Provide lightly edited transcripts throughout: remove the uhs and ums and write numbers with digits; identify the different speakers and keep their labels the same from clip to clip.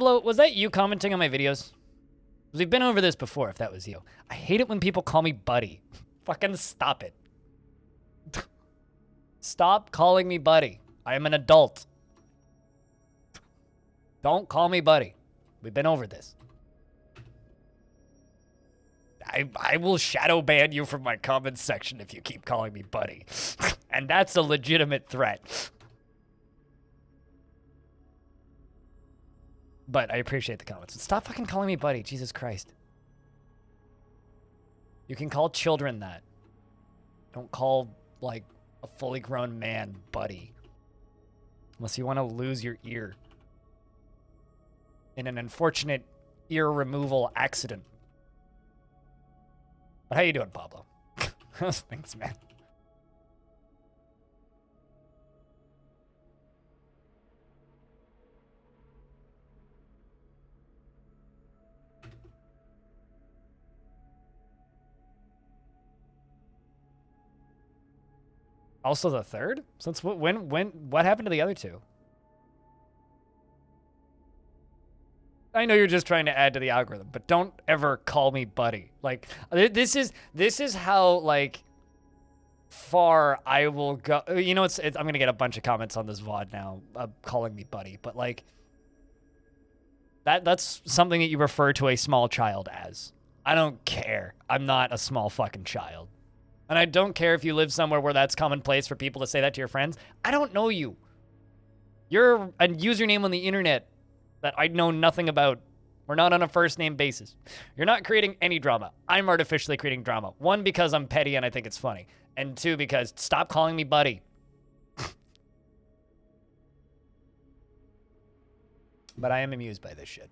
Speaker 1: Pablo, was that you commenting on my videos? We've been over this before, if that was you. I hate it when people call me buddy. Fucking stop it. Stop calling me buddy. I am an adult. Don't call me buddy. We've been over this. I will shadow ban you from my comments section if you keep calling me buddy. And that's a legitimate threat. But I appreciate the comments. Stop fucking calling me buddy, Jesus Christ. You can call children that. Don't call, like, a fully grown man buddy. Unless you want to lose your ear. In an unfortunate ear removal accident. But how you doing, Pablo? Thanks, man. Also the third? Since what happened to the other two? I know you're just trying to add to the algorithm, but don't ever call me buddy. Like, this is how, like, far I will go. You know, I'm gonna get a bunch of comments on this VOD now, calling me buddy, but like, that's something that you refer to a small child as. I don't care. I'm not a small fucking child. And I don't care if you live somewhere where that's commonplace for people to say that to your friends. I don't know you. You're a username on the internet that I know nothing about. We're not on a first name basis. You're not creating any drama. I'm artificially creating drama. One, because I'm petty and I think it's funny. And two, because stop calling me buddy. But I am amused by this shit.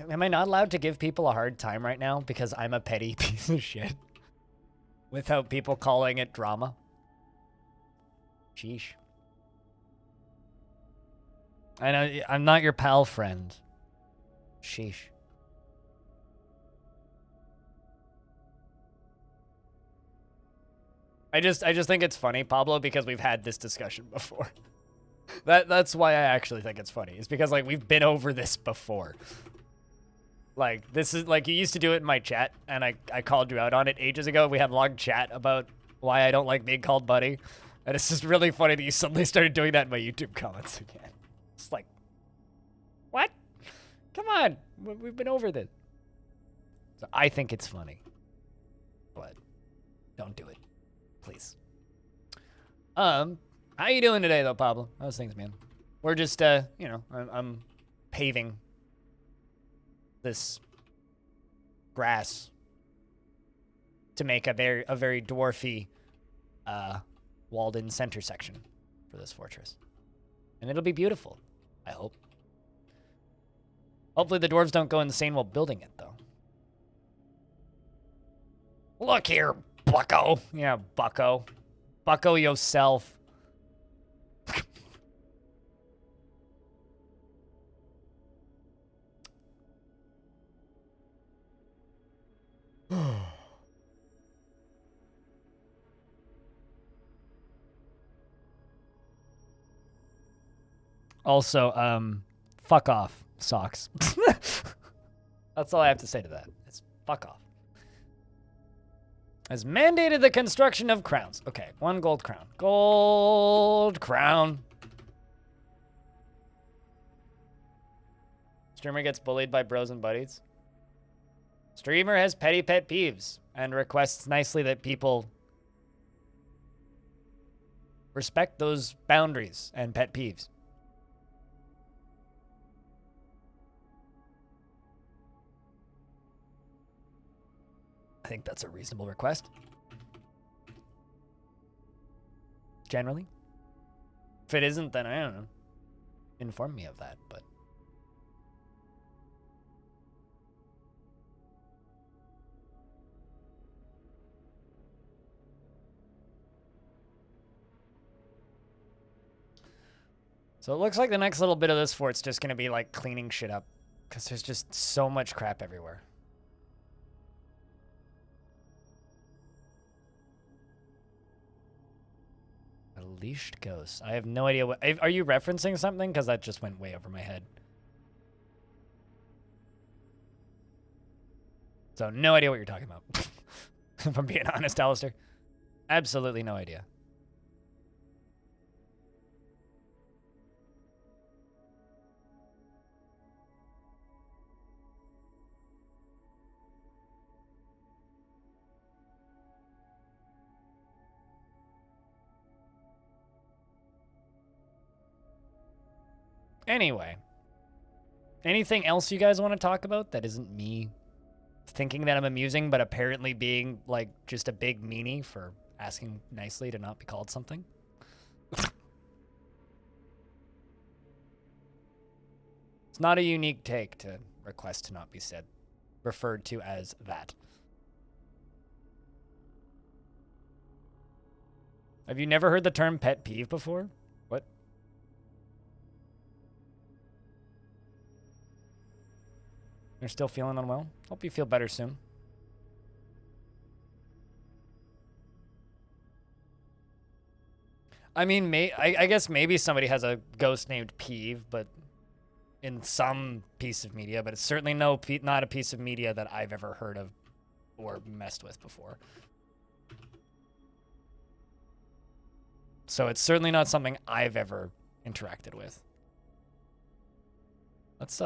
Speaker 1: Am I not allowed to give people a hard time right now because I'm a petty piece of shit? Without people calling it drama? Sheesh. I know, I'm not your pal friend. Sheesh. I just think it's funny, Pablo, because we've had this discussion before. That's why I actually think it's funny. It's because, like, we've been over this before. Like, this is, like, you used to do it in my chat, and I called you out on it ages ago. We had a long chat about why I don't like being called buddy. And it's just really funny that you suddenly started doing that in my YouTube comments again. It's like, what? Come on. We've been over this. So I think it's funny. But don't do it. Please. How you doing today, though, Pablo? How's things, man? We're just, you know, I'm paving this grass to make a very dwarfy walled-in center section for this fortress. And it'll be beautiful, I hope. Hopefully the dwarves don't go insane while building it, though. Look here, bucko. Yeah, bucko. Bucko yourself. Also, fuck off, socks. That's all I have to say to that. It's fuck off. Has mandated the construction of crowns. Okay, 1 gold crown. Gold crown. Streamer gets bullied by bros and buddies. Streamer has petty pet peeves and requests nicely that people respect those boundaries and pet peeves. I think that's a reasonable request. Generally. If it isn't, then I don't know. Inform me of that, but... So it looks like the next little bit of this fort's just going to be like cleaning shit up. Because there's just so much crap everywhere. A leashed ghost. I have no idea what... Are you referencing something? Because that just went way over my head. So, no idea what you're talking about. If I'm being honest, Alistair. Absolutely no idea. Anyway. Anything else you guys want to talk about that isn't me thinking that I'm amusing, but apparently being, like, just a big meanie for asking nicely to not be called something? It's not a unique take to request to not be said, referred to as that. Have you never heard the term pet peeve before? What? You're still feeling unwell? Hope you feel better soon. I mean, I guess maybe somebody has a ghost named Peeve, but in some piece of media, but it's certainly not a piece of media that I've ever heard of or messed with before. So it's certainly not something I've ever interacted with. Let's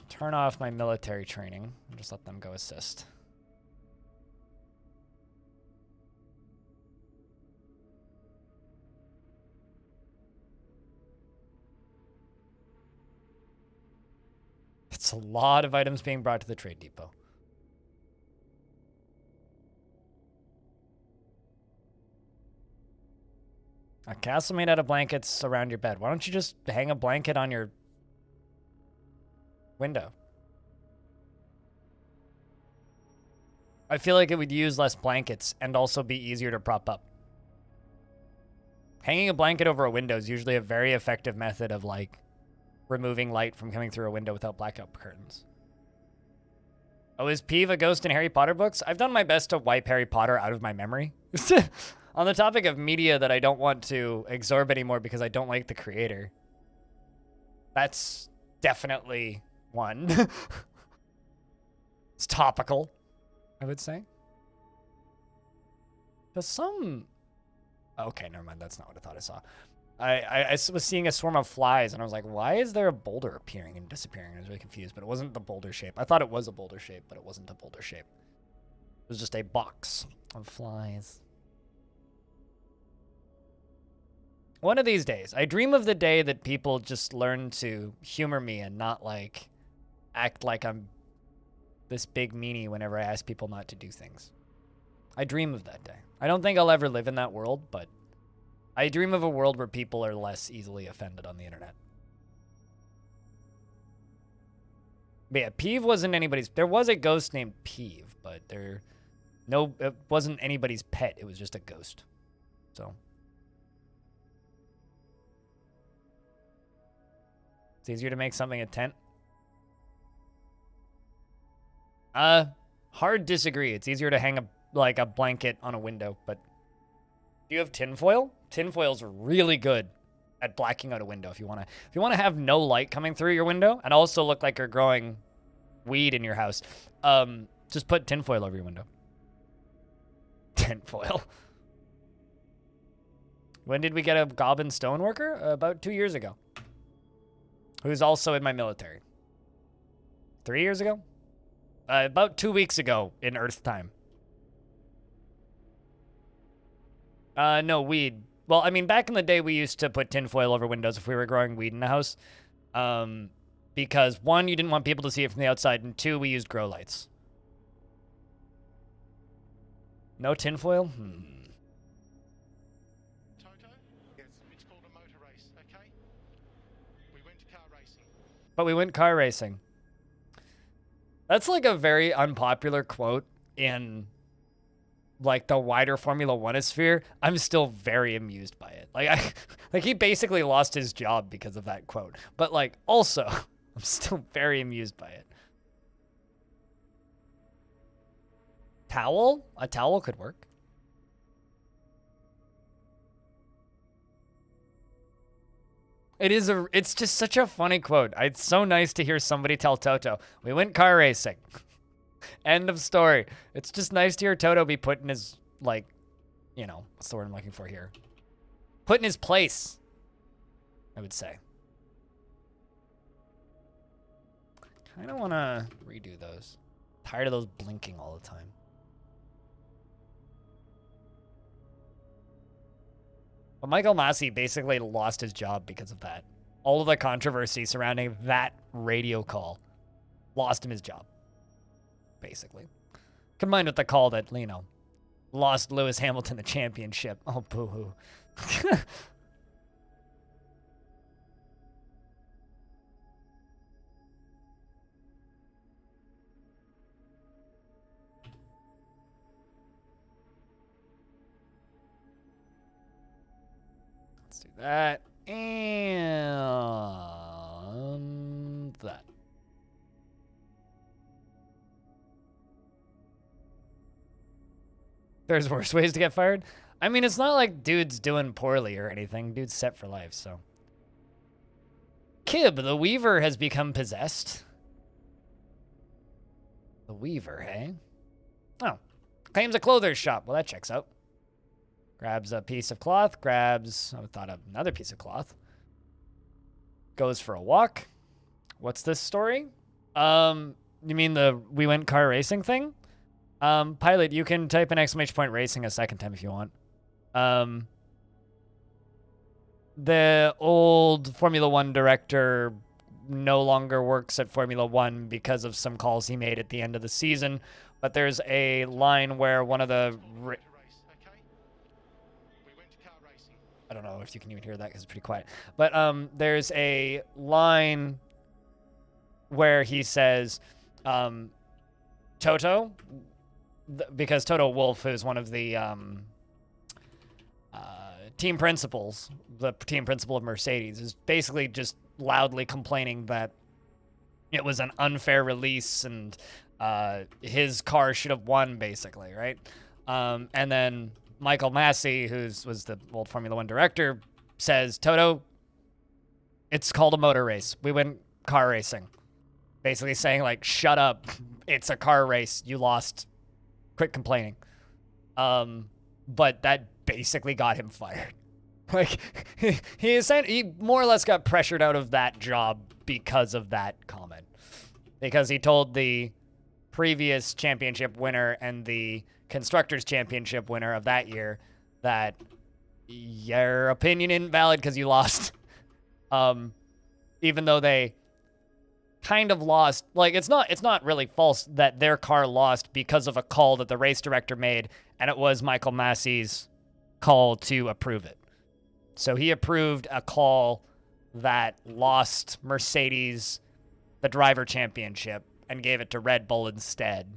Speaker 1: turn off my military training and just let them go assist. It's a lot of items being brought to the trade depot. A castle made out of blankets around your bed. Why don't you just hang a blanket on your window? I feel like it would use less blankets and also be easier to prop up. Hanging a blanket over a window is usually a very effective method of, like, removing light from coming through a window without blackout curtains. Oh, is Peeve a ghost in Harry Potter books? I've done my best to wipe Harry Potter out of my memory. On the topic of media that I don't want to absorb anymore because I don't like the creator. That's definitely one. It's topical, I would say. There's some... Okay, never mind. That's not what I thought I saw. I was seeing a swarm of flies, and I was like, why is there a boulder appearing and disappearing? I was really confused, but it wasn't the boulder shape. I thought it was a boulder shape, but it wasn't a boulder shape. It was just a box of flies. One of these days, I dream of the day that people just learn to humor me and not, like, act like I'm this big meanie whenever I ask people not to do things. I dream of that day. I don't think I'll ever live in that world, but I dream of a world where people are less easily offended on the internet. But yeah, Peeve wasn't anybody's... There was a ghost named Peeve, but it wasn't anybody's pet. It was just a ghost. So... It's easier to make something a tent. Hard disagree. It's easier to hang a blanket on a window, but do you have tinfoil? Tinfoil's really good at blacking out a window if you want to have no light coming through your window and also look like you're growing weed in your house. Just put tinfoil over your window. Tinfoil. When did we get a goblin stoneworker? About 2 years ago. Who's also in my military. 3 years ago? About 2 weeks ago in Earth time. No, weed. Well, I mean, back in the day, we used to put tinfoil over windows if we were growing weed in the house. Because, one, you didn't want people to see it from the outside, and two, we used grow lights. No tinfoil? But we went car racing. That's like a very unpopular quote in like the wider Formula One sphere. I'm still very amused by it. Like he basically lost his job because of that quote. But like also, I'm still very amused by it. Towel? A towel could work. It's just such a funny quote. It's so nice to hear somebody tell Toto, we went car racing. End of story. It's just nice to hear Toto be put in his, like, you know, what's the word I'm looking for here? Put in his place, I would say. Kind of want to redo those. Tired of those blinking all the time. But Michael Massey basically lost his job because of that. All of the controversy surrounding that radio call lost him his job, basically. Combined with the call that, you know, lost Lewis Hamilton the championship. Oh, boo-hoo. Let's do that. And that. There's worse ways to get fired. I mean, it's not like dude's doing poorly or anything. Dude's set for life, so. Kib, the Weaver, has become possessed. The Weaver, hey? Oh. Claims a clother's shop. Well, that checks out. Grabs a piece of cloth. Grabs, I thought, another piece of cloth. Goes for a walk. What's this story? You mean the we went car racing thing? Pilot, you can type an exclamation point racing a second time if you want. The old Formula One director no longer works at Formula One because of some calls he made at the end of the season. But there's a line where one of the... I don't know if you can even hear that because it's pretty quiet. But there's a line where he says, Toto, because Toto Wolff, who's one of the team principals, the team principal of Mercedes, is basically just loudly complaining that it was an unfair release and his car should have won, basically, right? And then Michael Massey, was the old Formula One director, says, Toto, it's called a motor race. We went car racing. Basically saying, like, shut up. It's a car race. You lost. Quit complaining. But that basically got him fired. Like, he more or less got pressured out of that job because of that comment. Because he told the previous championship winner and the Constructors' Championship winner of that year that your opinion isn't valid because you lost. Even though they kind of lost, like, it's not really false that their car lost because of a call that the race director made, and it was Michael Massey's call to approve it. So he approved a call that lost Mercedes the driver championship and gave it to Red Bull instead.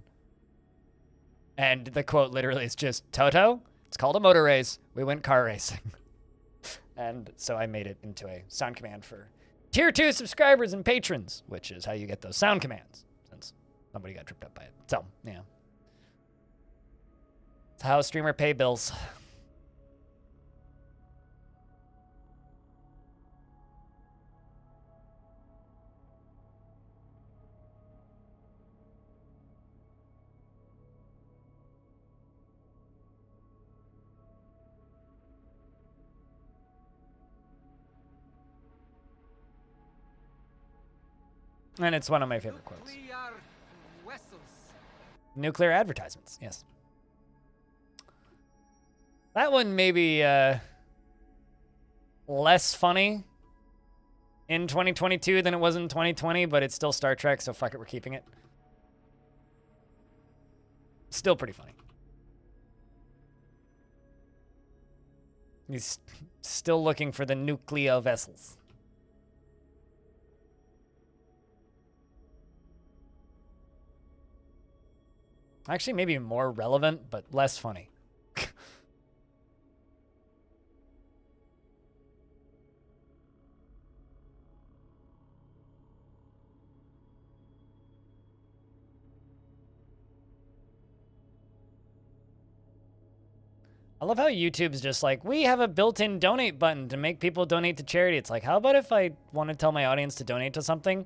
Speaker 1: And the quote literally is just, Toto, it's called a motor race. We went car racing. And so I made it into a sound command for Tier 2 subscribers and patrons, which is how you get those sound commands, since somebody got tripped up by it. So, yeah. It's how a streamer pay bills. And it's one of my favorite quotes. Nuclear advertisements, yes. That one may be less funny in 2022 than it was in 2020, but it's still Star Trek, so fuck it, we're keeping it. Still pretty funny. He's still looking for the nuclear vessels. Actually, maybe more relevant, but less funny. I love how YouTube's just like, we have a built-in donate button to make people donate to charity. It's like, how about if I want to tell my audience to donate to something,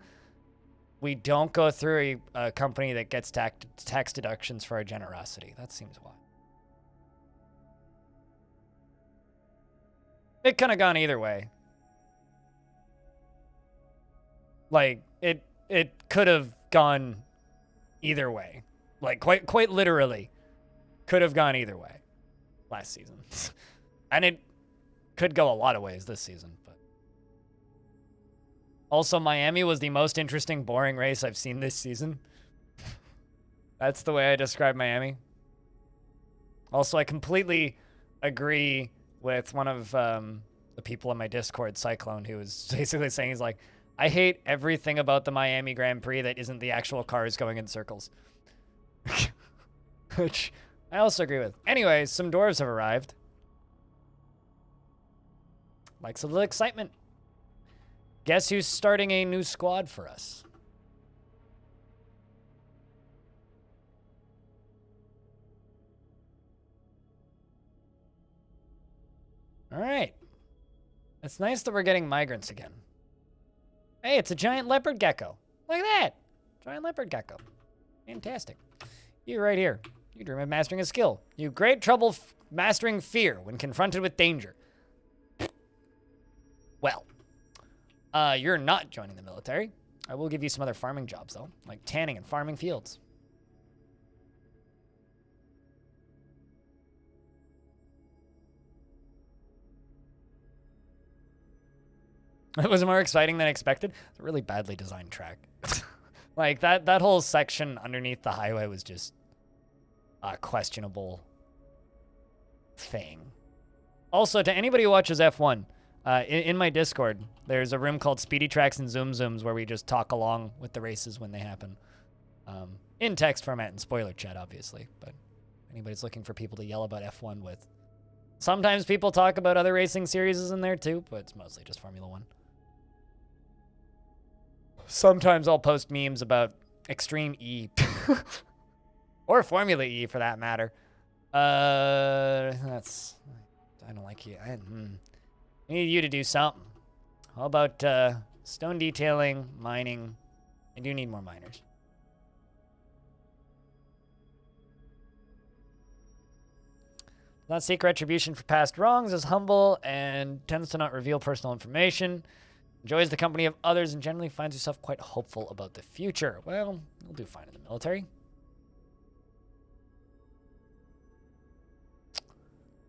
Speaker 1: we don't go through a company that gets tax deductions for our generosity? That seems wild. It could have gone either way. Like, it could have gone either way. Like, quite literally, could have gone either way last season. And it could go a lot of ways this season. But also, Miami was the most interesting, boring race I've seen this season. That's the way I describe Miami. Also, I completely agree with one of the people in my Discord, Cyclone, who was basically saying, he's like, I hate everything about the Miami Grand Prix that isn't the actual cars going in circles. Which I also agree with. Anyway, some dwarves have arrived. Likes a little excitement. Guess who's starting a new squad for us? All right. It's nice that we're getting migrants again. Hey, it's a giant leopard gecko. Look at that. Giant leopard gecko. Fantastic. You right here. You dream of mastering a skill. You have great trouble mastering fear when confronted with danger. Well, you're not joining the military. I will give you some other farming jobs, though, like tanning and farming fields. It was more exciting than expected. It's a really badly designed track. Like, that whole section underneath the highway was just a questionable thing. Also, to anybody who watches F1, in my Discord, there's a room called Speedy Tracks and Zoom Zooms where we just talk along with the races when they happen. In text format and spoiler chat, obviously. But anybody's looking for people to yell about F1 with. Sometimes people talk about other racing series in there too, but it's mostly just Formula 1. Sometimes I'll post memes about Extreme E. Or Formula E, for that matter. I don't like you. I need you to do something. How about stone detailing, mining? I do need more miners. Not seek retribution for past wrongs, is humble, and tends to not reveal personal information. Enjoys the company of others and generally finds herself quite hopeful about the future. Well, you'll do fine in the military.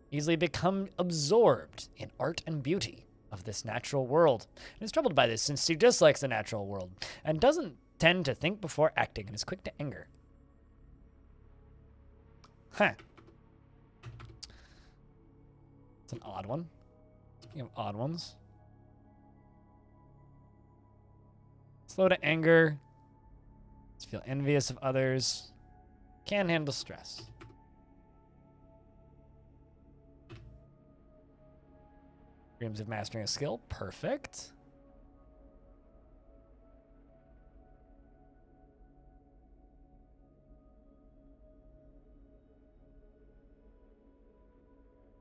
Speaker 1: Easily become absorbed in art and beauty of this natural world. And is troubled by this since she dislikes the natural world and doesn't tend to think before acting and is quick to anger. Huh. It's an odd one. Speaking of odd ones. Slow to anger. Feel envious of others. Can handle stress. Dreams of mastering a skill. Perfect.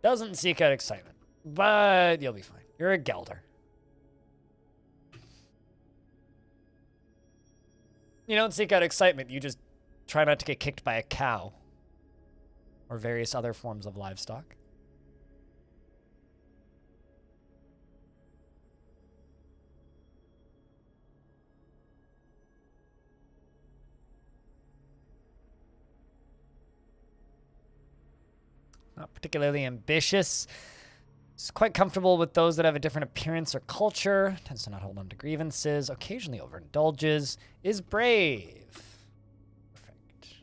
Speaker 1: Doesn't seek out excitement, but you'll be fine. You're a Gelder. You don't seek out excitement. You just try not to get kicked by a cow or various other forms of livestock. Not particularly ambitious. Is quite comfortable with those that have a different appearance or culture. Tends to not hold on to grievances. Occasionally overindulges. Is brave. Perfect.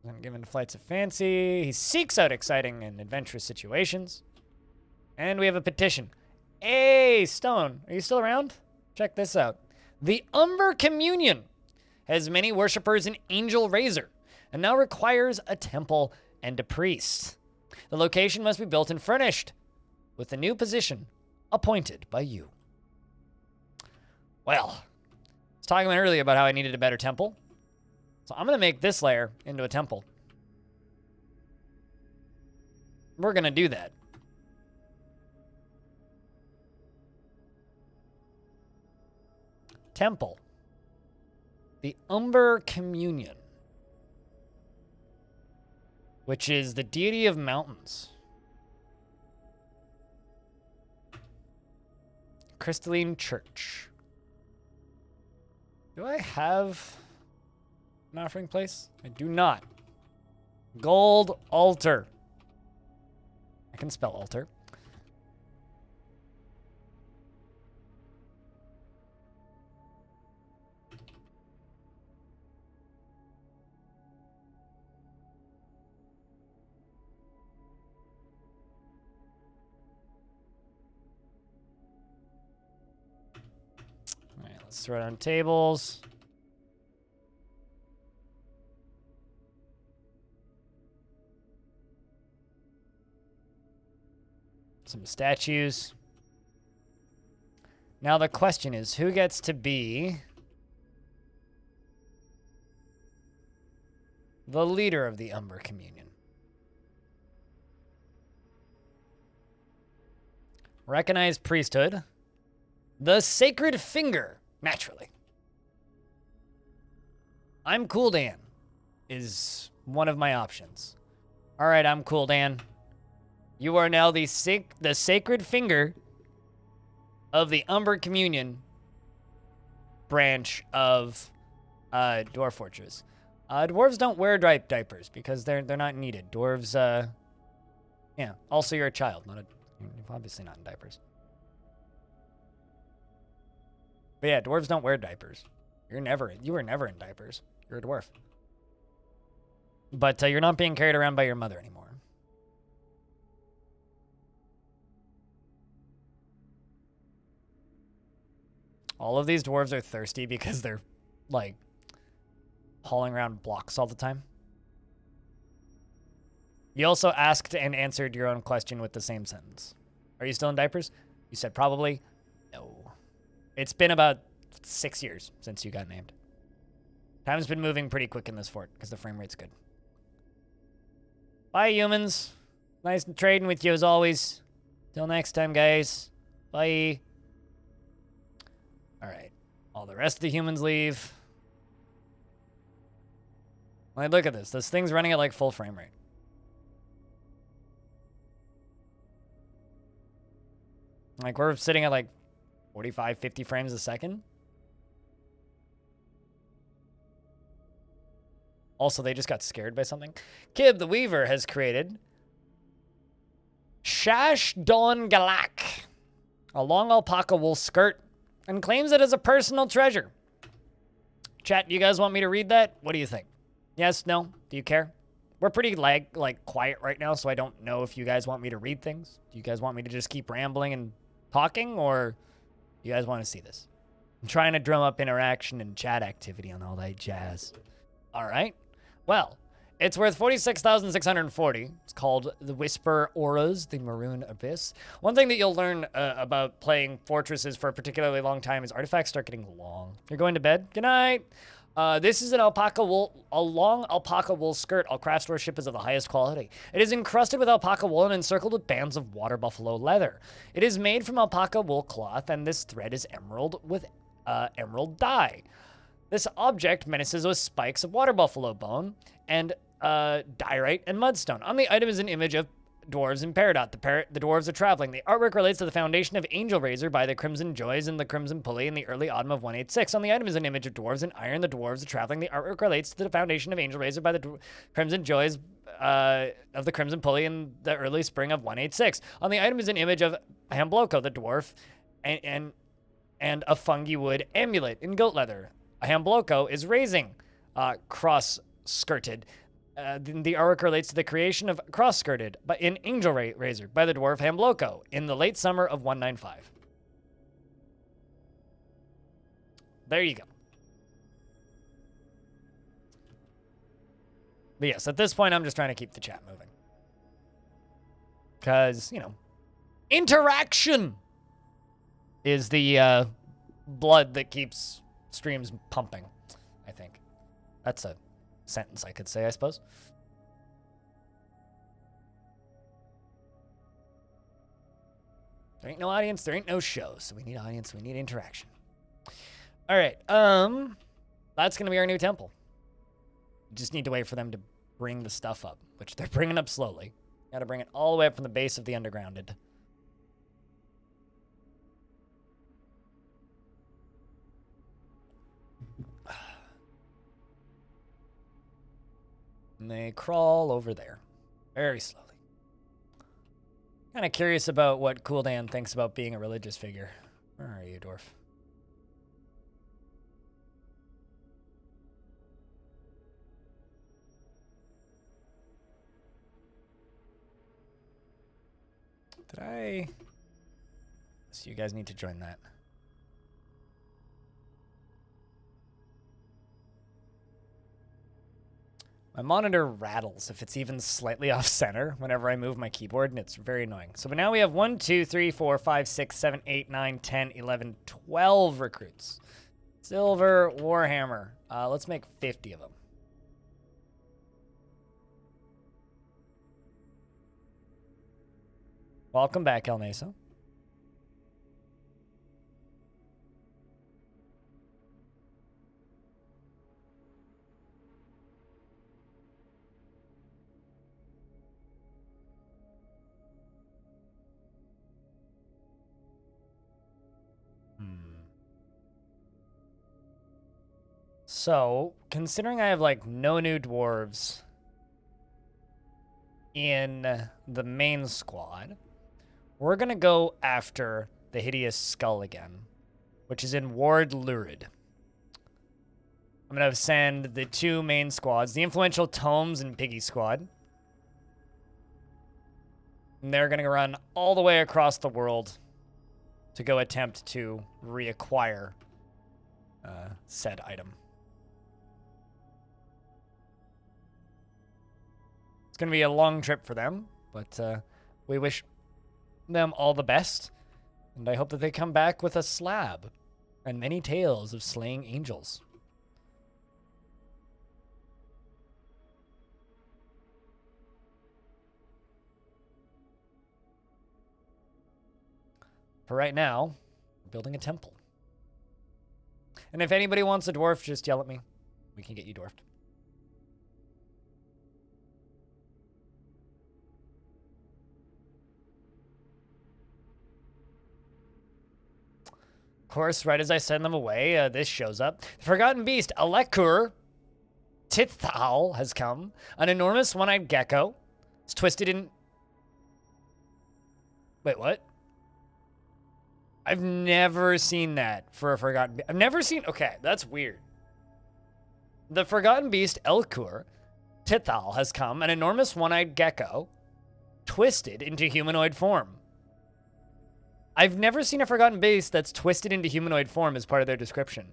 Speaker 1: Isn't given to flights of fancy. He seeks out exciting and adventurous situations. And we have a petition. Hey, Stone, are you still around? Check this out. The Umber Communion has many worshippers in Angelrazor and now requires a temple and a priest. The location must be built and furnished, with the new position appointed by you. Well, I was talking earlier about how I needed a better temple. So I'm going to make this layer into a temple. We're going to do that. Temple. The Umber Communion, which is the deity of mountains. Crystalline Church. Do I have an offering place? I do not. Gold altar. I can spell altar. All right, let's throw it on tables. Some statues. Now the question is, who gets to be the leader of the Umber Communion? Recognized priesthood. The Sacred Finger, naturally. I'm Cool Dan is one of my options. All right, I'm Cool Dan. You are now the Sacred Finger of the Umber Communion branch of Dwarf Fortress. Dwarves don't wear diapers because they're not needed. Dwarves, yeah. Also, you're a child, you're obviously not in diapers. But yeah, dwarves don't wear diapers. You were never in diapers. You're a dwarf. But you're not being carried around by your mother anymore. All of these dwarves are thirsty because they're, like, hauling around blocks all the time. You also asked and answered your own question with the same sentence. Are you still in diapers? You said probably. No. It's been about 6 years since you got named. Time's been moving pretty quick in this fort because the frame rate's good. Bye, humans. Nice trading with you as always. Till next time, guys. Bye. All right. All the rest of the humans leave. Like, look at this. This thing's running at, like, full frame rate. Like, we're sitting at, like, 45, 50 frames a second. Also, they just got scared by something. Kib the Weaver has created Shash Don Galak, a long alpaca wool skirt, and claims it as a personal treasure. Chat, do you guys want me to read that? What do you think? Yes? No? Do you care? We're pretty quiet right now, so I don't know if you guys want me to read things. Do you guys want me to just keep rambling and talking, or you guys want to see this? I'm trying to drum up interaction and chat activity on all that jazz. All right. Well, it's worth 46,640. It's called the Whisper Auras, the Maroon Abyss. One thing that you'll learn about playing fortresses for a particularly long time is artifacts start getting long. You're going to bed? Good night. This is a long alpaca wool skirt. All craft store ship is of the highest quality. It is encrusted with alpaca wool and encircled with bands of water buffalo leather. It is made from alpaca wool cloth, and this thread is emerald with emerald dye. This object menaces with spikes of water buffalo bone and diorite and mudstone. On the item is an image of dwarves in Peridot. The dwarves are traveling. The artwork relates to the foundation of Angelrazor by the Crimson Joys and the Crimson Pulley in the early autumn of 186. On the item is an image of dwarves in iron. The dwarves are traveling. The artwork relates to the foundation of Angelrazor by the Crimson Joys of the Crimson Pulley in the early spring of 186. On the item is an image of Hambloko, the dwarf, and a fungi wood amulet in goat leather. Hambloko is raising cross-skirted. The artwork relates to the creation of cross-skirted but in Angelrazor by the dwarf Hambloko in the late summer of 195. There you go. But yes, at this point, I'm just trying to keep the chat moving. Because, you know, interaction is the blood that keeps streams pumping, I think. That's a sentence I could say, I suppose. There ain't no audience, there ain't no show. So we need audience, we need interaction. All right, that's gonna be our new temple. Just need to wait for them to bring the stuff up, which they're bringing up slowly. Gotta bring it all the way up from the base of the undergrounded. And they crawl over there, very slowly. Kind of curious about what Cool Dan thinks about being a religious figure. Where are you, Dwarf? Did I? So you guys need to join that. My monitor rattles if it's even slightly off center whenever I move my keyboard, and it's very annoying. So but now we have 1, 2, 3, 4, 5, 6, 7, 8, 9, 10, 11, 12 recruits. Silver Warhammer. Let's make 50 of them. Welcome back, El Mesa. So, considering I have, like, no new dwarves in the main squad, we're gonna go after the Hideous Skull again, which is in Ward Lurid. I'm gonna send the 2 main squads, the Influential Tomes and Piggy Squad. And they're gonna run all the way across the world to go attempt to reacquire said item. It's going to be a long trip for them, but we wish them all the best, and I hope that they come back with a slab and many tales of slaying angels. For right now, we're building a temple. And if anybody wants a dwarf, just yell at me. We can get you dwarfed. Of course, right as I send them away, this shows up. The Forgotten Beast, Alekur Tithal, has come. An enormous one-eyed gecko. It's twisted in... Wait, what? I've never seen that for a Forgotten Beast. I've never seen... Okay, that's weird. The Forgotten Beast, Elkur Tithal, has come. An enormous one-eyed gecko twisted into humanoid form. I've never seen a Forgotten Beast that's twisted into humanoid form as part of their description.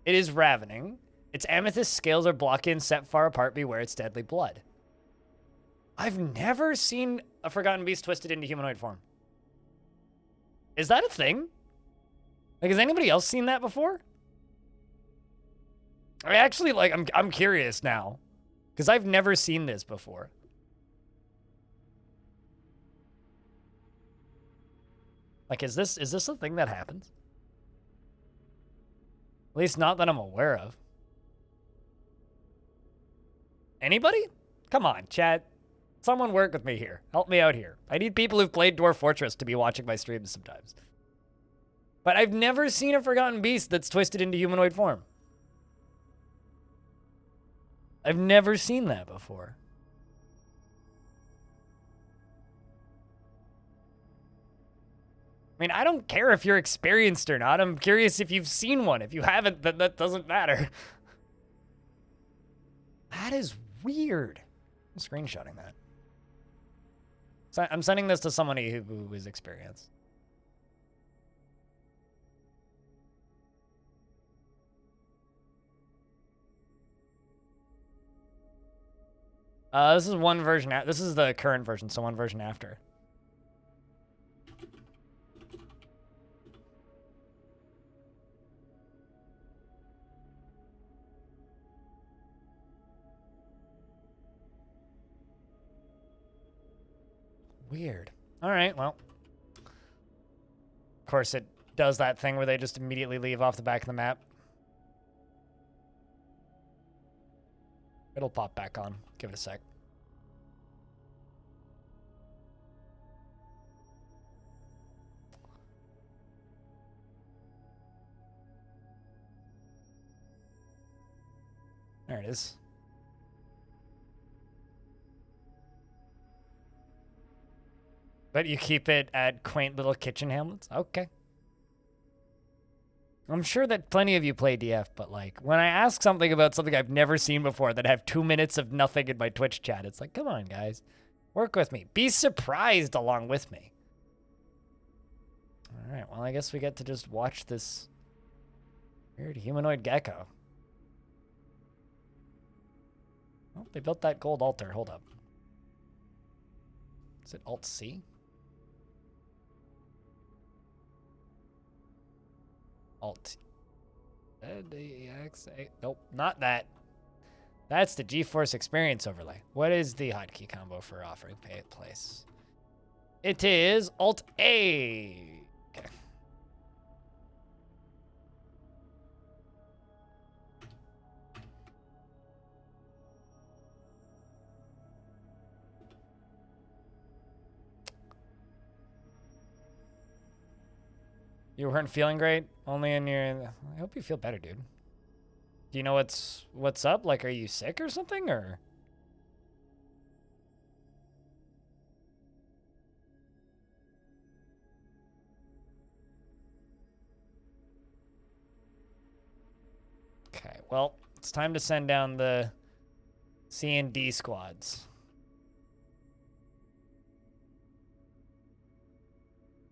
Speaker 1: It is ravening. Its amethyst scales are block-in, set far apart, beware its deadly blood. I've never seen a Forgotten Beast twisted into humanoid form. Is that a thing? Like, has anybody else seen that before? I actually, like, I'm curious now. Because I've never seen this before. Like, is this a thing that happens? At least not that I'm aware of. Anybody? Come on, chat. Someone work with me here. Help me out here. I need people who've played Dwarf Fortress to be watching my streams sometimes. But I've never seen a Forgotten Beast that's twisted into humanoid form. I've never seen that before. I mean, I don't care if you're experienced or not. I'm curious if you've seen one. If you haven't, then that doesn't matter. That is weird. I'm screenshotting that. So I'm sending this to somebody who is experienced. This is one version. This is the current version, so one version after. Weird. All right, well. Of course, it does that thing where they just immediately leave off the back of the map. It'll pop back on. Give it a sec. There it is. But you keep it at quaint little kitchen hamlets? Okay. I'm sure that plenty of you play DF, but like when I ask something about something I've never seen before that have 2 minutes of nothing in my Twitch chat, it's like, come on, guys. Work with me. Be surprised along with me. All right, well, I guess we get to just watch this weird humanoid gecko. Oh, they built that gold altar. Hold up. Is it Alt-C? Alt. Nope, not that. That's the GeForce Experience overlay. What is the hotkey combo for offering pay at place? It is Alt-A. Okay. You weren't feeling great? Only in your... I hope you feel better, dude. Do you know what's up? Like, are you sick or something, or...? Okay, well, it's time to send down the C and D squads.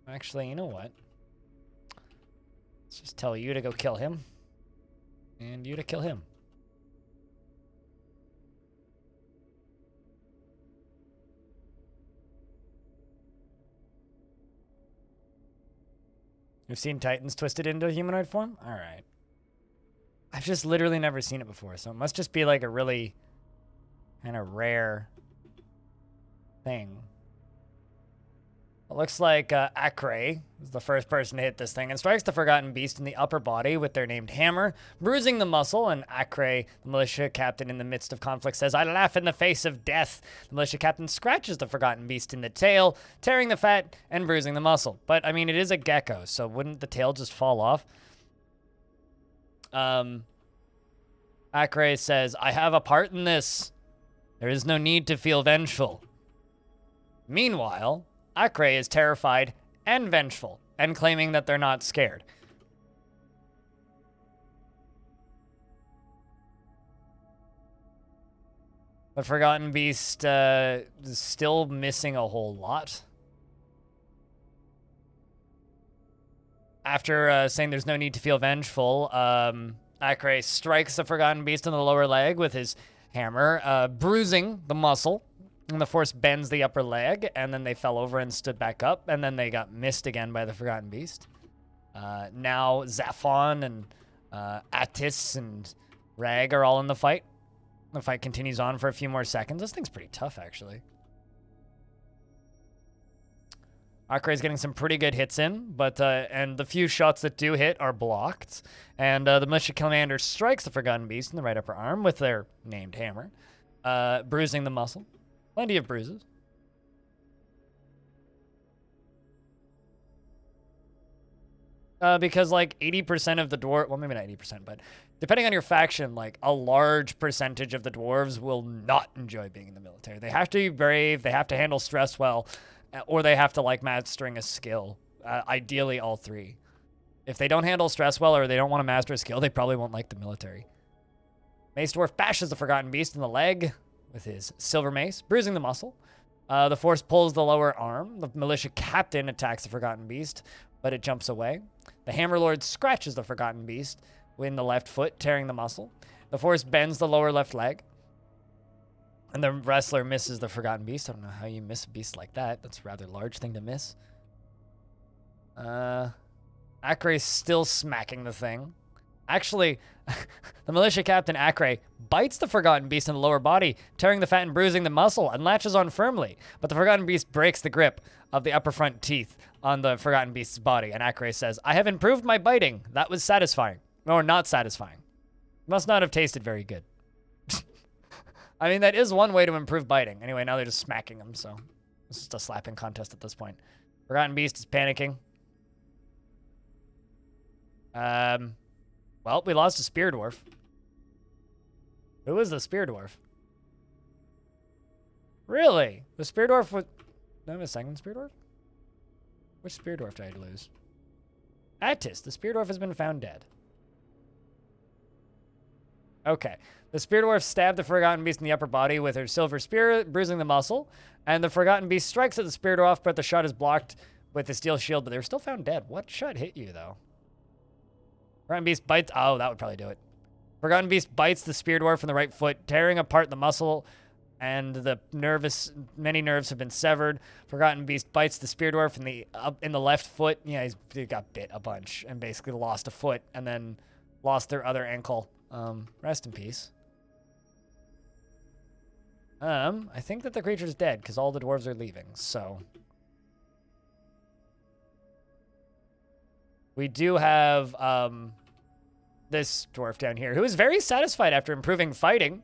Speaker 1: Actually, you know what? Let's just tell you to go kill him. And you to kill him. You've seen Titans twisted into a humanoid form? Alright. I've just literally never seen it before, so it must just be like a really kind of rare thing. It looks like Acre is the first person to hit this thing and strikes the Forgotten Beast in the upper body with their named hammer, bruising the muscle, and Acre, the militia captain in the midst of conflict, says, "I laugh in the face of death." The militia captain scratches the Forgotten Beast in the tail, tearing the fat and bruising the muscle. But, I mean, it is a gecko, so wouldn't the tail just fall off? Acre says, "I have a part in this. There is no need to feel vengeful." Meanwhile, Acre is terrified and vengeful, and claiming that they're not scared. The Forgotten Beast is still missing a whole lot. After saying there's no need to feel vengeful, Acre strikes the Forgotten Beast in the lower leg with his hammer, bruising the muscle. And the force bends the upper leg, and then they fell over and stood back up, and then they got missed again by the Forgotten Beast. Now Zaphon and Attis and Rag are all in the fight. The fight continues on for a few more seconds. This thing's pretty tough, actually. Acre is getting some pretty good hits in, but and the few shots that do hit are blocked. And the militia commander strikes the Forgotten Beast in the right upper arm with their named hammer, bruising the muscle. Plenty of bruises. Because like 80% of the dwarf, well, maybe not 80%, but depending on your faction, like a large percentage of the dwarves will not enjoy being in the military. They have to be brave, they have to handle stress well, or they have to like mastering a skill. Ideally, all three. If they don't handle stress well or they don't want to master a skill, they probably won't like the military. Mace Dwarf bashes the Forgotten Beast in the leg with his silver mace, bruising the muscle. The force pulls the lower arm. The militia captain attacks the Forgotten Beast, but it jumps away. The Hammer Lord scratches the Forgotten Beast in the left foot, tearing the muscle. The force bends the lower left leg. And the wrestler misses the Forgotten Beast. I don't know how you miss a beast like that. That's a rather large thing to miss. Acre is still smacking the thing. Actually, The militia captain, Acre, bites the Forgotten Beast in the lower body, tearing the fat and bruising the muscle, and latches on firmly. But the Forgotten Beast breaks the grip of the upper front teeth on the Forgotten Beast's body, and Acre says, I have improved my biting. That was satisfying. Or not satisfying. Must not have tasted very good. I mean, that is one way to improve biting. Anyway, now they're just smacking him, so it's just a slapping contest at this point. Forgotten Beast is panicking. Well, we lost a Spear Dwarf. Who was the Spear Dwarf? Really? The Spear Dwarf was... Do I have a second Spear Dwarf? Which Spear Dwarf did I lose? Attis. The Spear Dwarf has been found dead. Okay. The Spear Dwarf stabbed the Forgotten Beast in the upper body with her silver spear, bruising the muscle. And the Forgotten Beast strikes at the Spear Dwarf, but the shot is blocked with the steel shield, but they were still found dead. What shot hit you, though? Forgotten Beast bites... Oh, that would probably do it. Forgotten Beast bites the Spear Dwarf in the right foot, tearing apart the muscle, and the many nerves have been severed. Forgotten Beast bites the Spear Dwarf in the left foot. Yeah, he got bit a bunch and basically lost a foot and then lost their other ankle. Rest in peace. I think that the creature's dead because all the dwarves are leaving, so... We do have, this dwarf down here who is very satisfied after improving fighting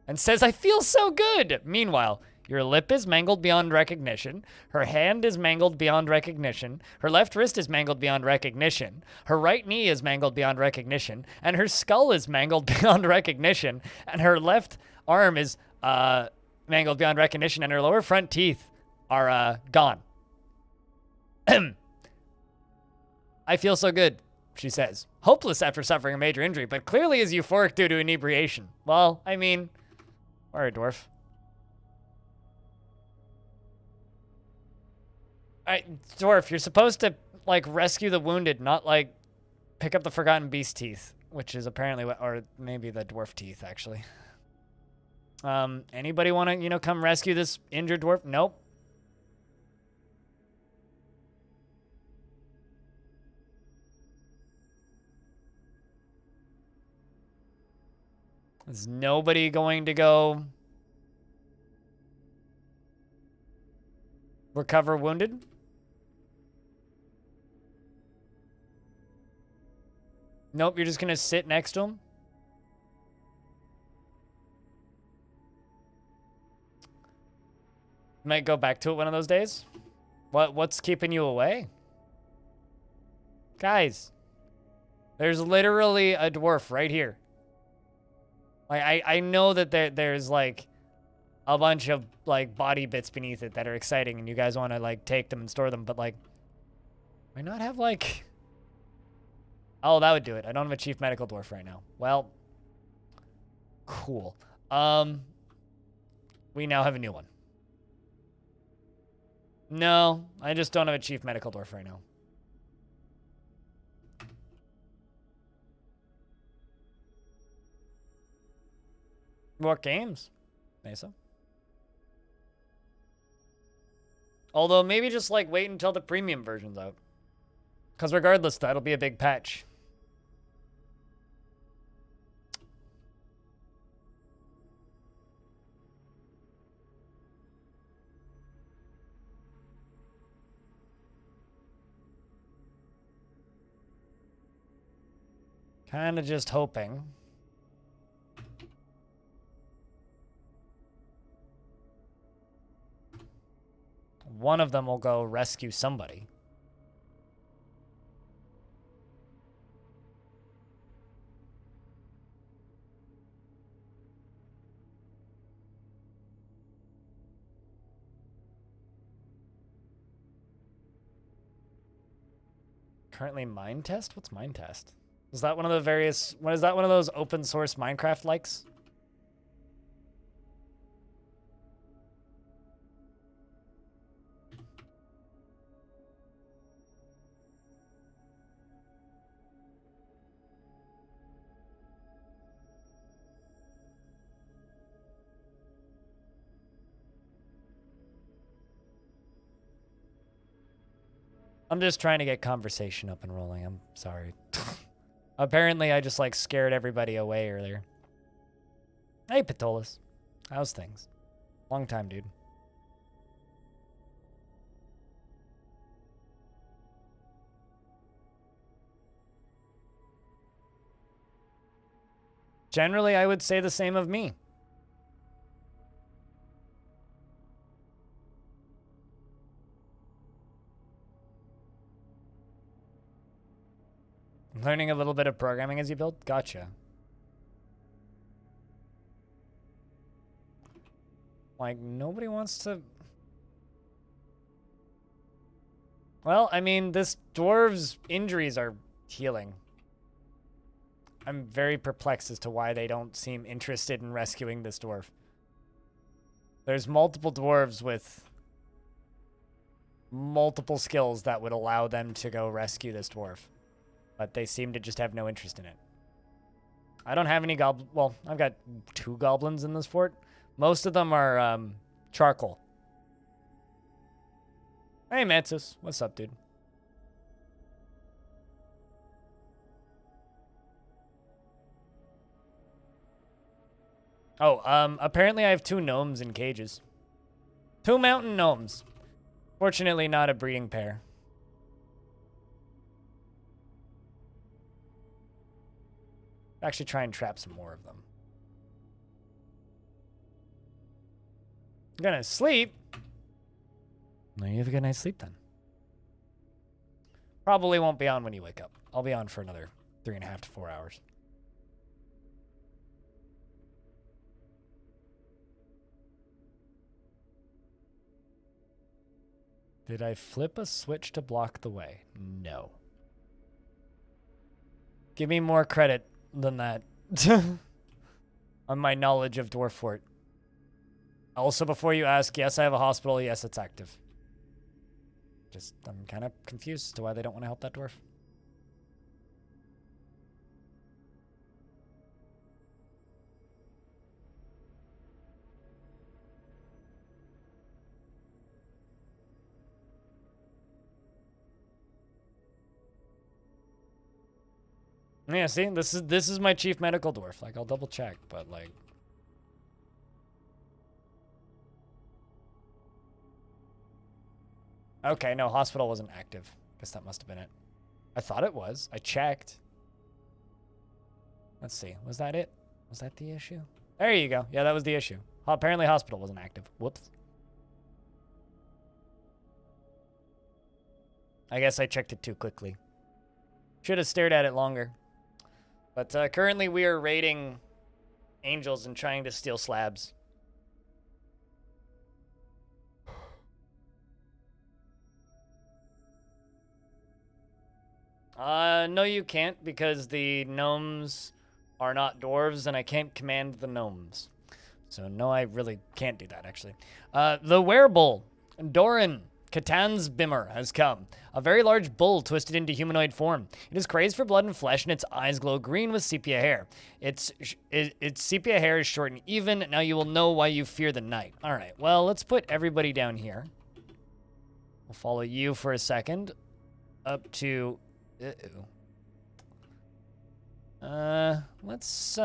Speaker 1: and says, I feel so good. Meanwhile, your lip is mangled beyond recognition. Her hand is mangled beyond recognition. Her left wrist is mangled beyond recognition. Her right knee is mangled beyond recognition. And her skull is mangled beyond recognition. And her left arm is mangled beyond recognition. And her lower front teeth are gone. I feel so good, she says. Hopeless after suffering a major injury, but clearly is euphoric due to inebriation. Well, I mean, or a dwarf. Dwarf, you're supposed to, like, rescue the wounded, not, like, pick up the Forgotten Beast teeth, which is apparently what, or maybe the dwarf teeth, actually. Anybody want to, you know, come rescue this injured dwarf? Nope. Is nobody going to go recover wounded? Nope, you're just going to sit next to him? Might go back to it one of those days? What's keeping you away? Guys, there's literally a dwarf right here. Like, I know that there's, like, a bunch of, like, body bits beneath it that are exciting, and you guys want to, like, take them and store them, but, like, why not have, like... Oh, that would do it. I don't have a chief medical dwarf right now. Well, cool. We now have a new one. No, I just don't have a chief medical dwarf right now. What games? Mesa? Although, maybe just, like, wait until the premium version's out. Because regardless, that'll be a big patch. Kinda just hoping. One of them will go rescue somebody. Currently Mind Test? What's Mind Test? Is that one of the various... What is that one of those open source Minecraft likes? I'm just trying to get conversation up and rolling. I'm sorry. Apparently, I just, like, scared everybody away earlier. Hey, Patolis. How's things? Long time, dude. Generally, I would say the same of me. Learning a little bit of programming as you build? Gotcha. Like, nobody wants to... Well, I mean, this dwarves' injuries are healing. I'm very perplexed as to why they don't seem interested in rescuing this dwarf. There's multiple dwarves with multiple skills that would allow them to go rescue this dwarf. But they seem to just have no interest in it. I don't have any well, I've got 2 goblins in this fort. Most of them are charcoal. Hey, Mansus. What's up, dude? Oh, apparently I have 2 gnomes in cages. 2 mountain gnomes. Fortunately, not a breeding pair. Actually try and trap some more of them. You're gonna sleep? No, you have a good night's sleep then. Probably won't be on when you wake up. I'll be on for another 3.5 to 4 hours. Did I flip a switch to block the way? No. Give me more credit than that on my knowledge of Dwarf Fort. Also, before you ask, yes, I have a hospital. Yes, it's active. Just, I'm kind of confused as to why they don't want to help that dwarf. Yeah, see, this is my chief medical dwarf. Like, I'll double check, but like... Okay, no, hospital wasn't active. Guess that must have been it. I thought it was. I checked. Let's see. Was that it? Was that the issue? There you go. Yeah, that was the issue. Apparently hospital wasn't active. Whoops. I guess I checked it too quickly. Should have stared at it longer. But currently we are raiding angels and trying to steal slabs. No you can't, because the gnomes are not dwarves and I can't command the gnomes. So no, I really can't do that, actually. The werebull, Doran Catan's Bimmer, has come. A very large bull twisted into humanoid form. It is crazed for blood and flesh, and its eyes glow green with sepia hair. Its sepia hair is short and even. Now you will know why you fear the night. All right, well, let's put everybody down here. We'll follow you for a second. Up to... let's,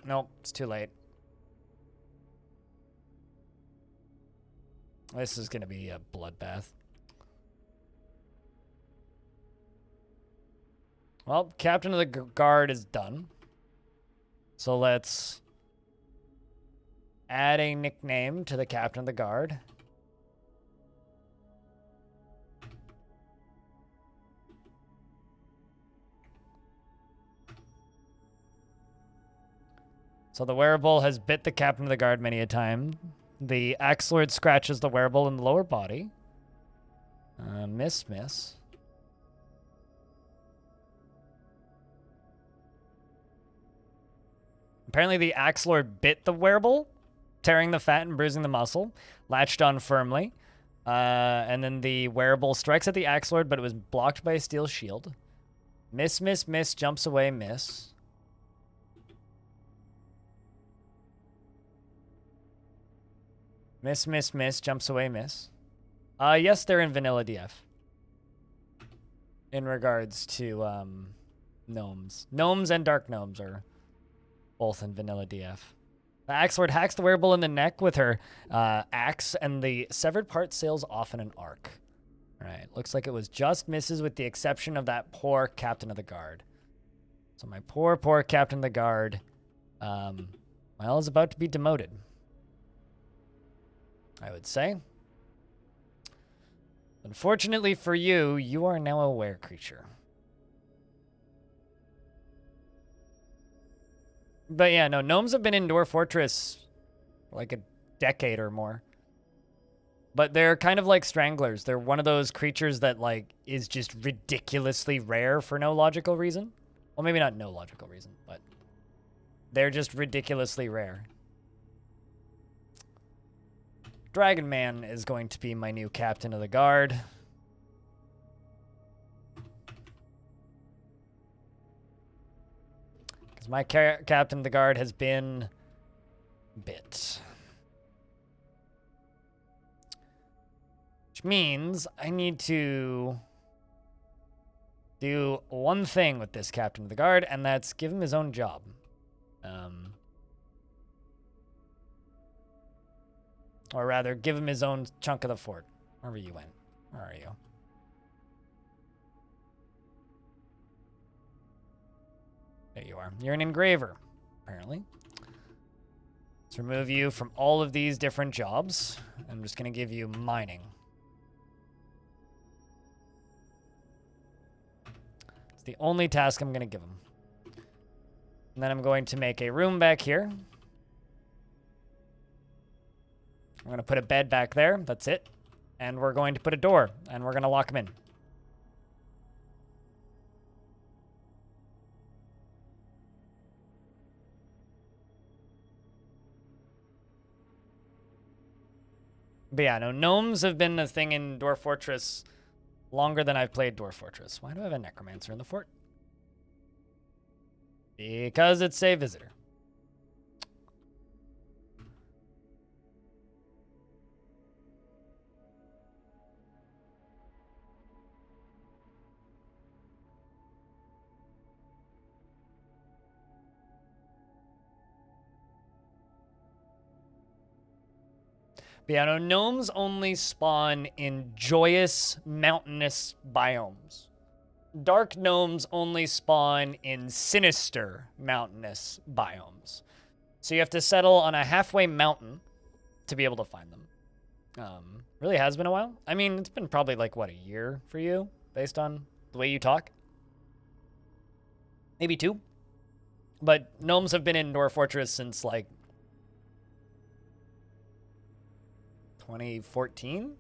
Speaker 1: nope, it's too late. This is gonna be a bloodbath. Well, Captain of the Guard is done. So let's add a nickname to the Captain of the Guard. So the werebull has bit the Captain of the Guard many a time. The axe lord scratches the werebull in the lower body. Miss. Apparently the axe lord bit the werebull, tearing the fat and bruising the muscle, latched on firmly. And then the werebull strikes at the axe lord, but it was blocked by a steel shield. Miss, jumps away, miss. Miss, jumps away, miss. Yes, they're in vanilla DF. in regards to gnomes. Gnomes and dark gnomes are both in vanilla DF. The axe lord hacks the wearable in the neck with her axe, and the severed part sails off in an arc. All right, looks like it was just misses with the exception of that poor captain of the guard. So my poor, poor captain of the guard, well, is about to be demoted, I would say. Unfortunately for you, you are now a were creature. But yeah, no, gnomes have been in Dwarf Fortress for like a decade or more. But they're kind of like stranglers. They're one of those creatures that like is just ridiculously rare for no logical reason. Well, maybe not no logical reason, but they're just ridiculously rare. Dragon Man is going to be my new captain of the guard. Because my captain of the guard has been bit. Which means I need to do one thing with this captain of the guard, and that's give him his own job. Or rather, give him his own chunk of the fort. Wherever you went. Where are you? There you are. You're an engraver, apparently. Let's remove you from all of these different jobs. I'm just going to give you mining. It's the only task I'm going to give him. And then I'm going to make a room back here. I'm going to put a bed back there. That's it. And we're going to put a door. And we're going to lock him in. But yeah, no, gnomes have been a thing in Dwarf Fortress longer than I've played Dwarf Fortress. Why do I have a necromancer in the fort? Because it's a visitor. But yeah, no, gnomes only spawn in joyous, mountainous biomes. Dark gnomes only spawn in sinister, mountainous biomes. So you have to settle on a halfway mountain to be able to find them. Really has been a while. I mean, it's been probably like, what, a year for you, based on the way you talk? Maybe 2. But gnomes have been in Dwarf Fortress since, like, 2014?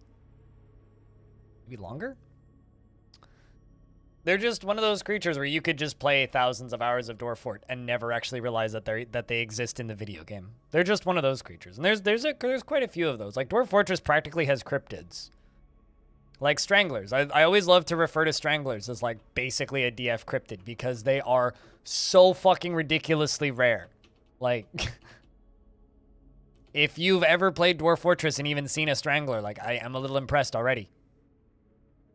Speaker 1: Maybe longer? They're just one of those creatures where you could just play thousands of hours of Dwarf Fort and never actually realize that they exist in the video game. They're just one of those creatures. And there's quite a few of those. Like, Dwarf Fortress practically has cryptids. Like stranglers. I always love to refer to stranglers as like basically a DF cryptid because they are so fucking ridiculously rare. Like if you've ever played Dwarf Fortress and even seen a strangler, like I am a little impressed already.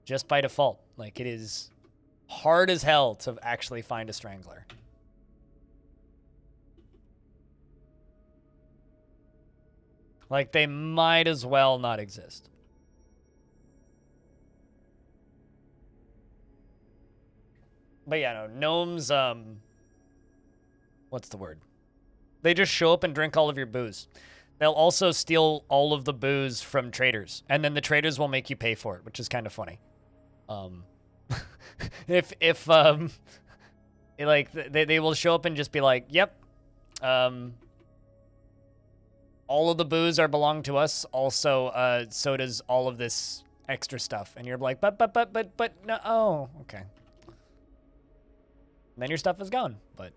Speaker 1: Just by default. Like it is hard as hell to actually find a strangler. Like they might as well not exist. But yeah, no, gnomes, what's the word? They just show up and drink all of your booze. They'll also steal all of the booze from traders, and then the traders will make you pay for it, which is kind of funny. Like they will show up and just be like, "Yep, all of the booze belong to us. Also, so does all of this extra stuff." And you're like, "But no, oh, okay." And then your stuff is gone, but.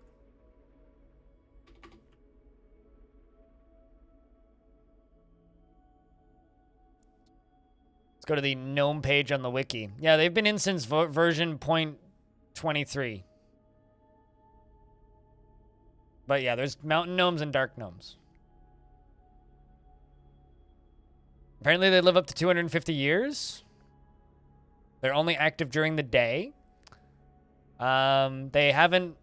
Speaker 1: Let's go to the gnome page on the wiki. Yeah, they've been in since version 0.23. But yeah, there's mountain gnomes and dark gnomes. Apparently they live up to 250 years. They're only active during the day. They haven't.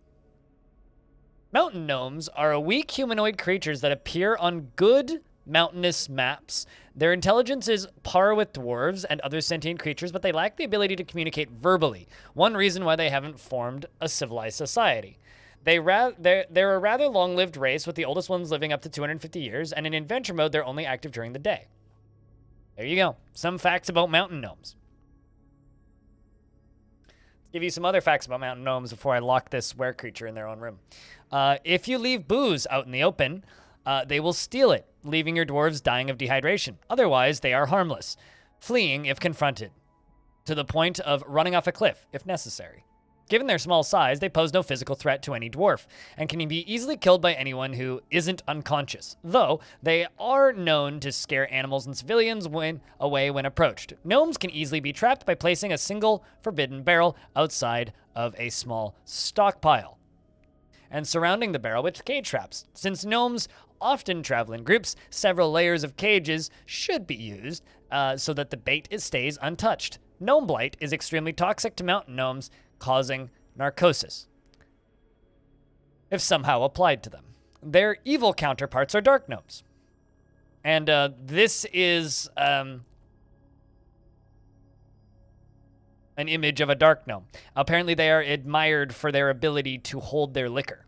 Speaker 1: Mountain gnomes are weak humanoid creatures that appear on good mountainous maps. Their intelligence is par with dwarves and other sentient creatures, but they lack the ability to communicate verbally. One reason why they haven't formed a civilized society. They're a rather long-lived race, with the oldest ones living up to 250 years, and in adventure mode, they're only active during the day. There you go. Some facts about mountain gnomes. Let's give you some other facts about mountain gnomes before I lock this were creature in their own room. If you leave booze out in the open, they will steal it, leaving your dwarves dying of dehydration. Otherwise, they are harmless, fleeing if confronted, to the point of running off a cliff if necessary. Given their small size, they pose no physical threat to any dwarf, and can be easily killed by anyone who isn't unconscious, though they are known to scare animals and civilians away when approached. Gnomes can easily be trapped by placing a single forbidden barrel outside of a small stockpile, and surrounding the barrel with cage traps. Since gnomes often travel in groups, several layers of cages should be used so that the bait stays untouched. Gnome Blight is extremely toxic to mountain gnomes, causing narcosis if somehow applied to them. Their evil counterparts are dark gnomes. And this is an image of a dark gnome. Apparently they are admired for their ability to hold their liquor.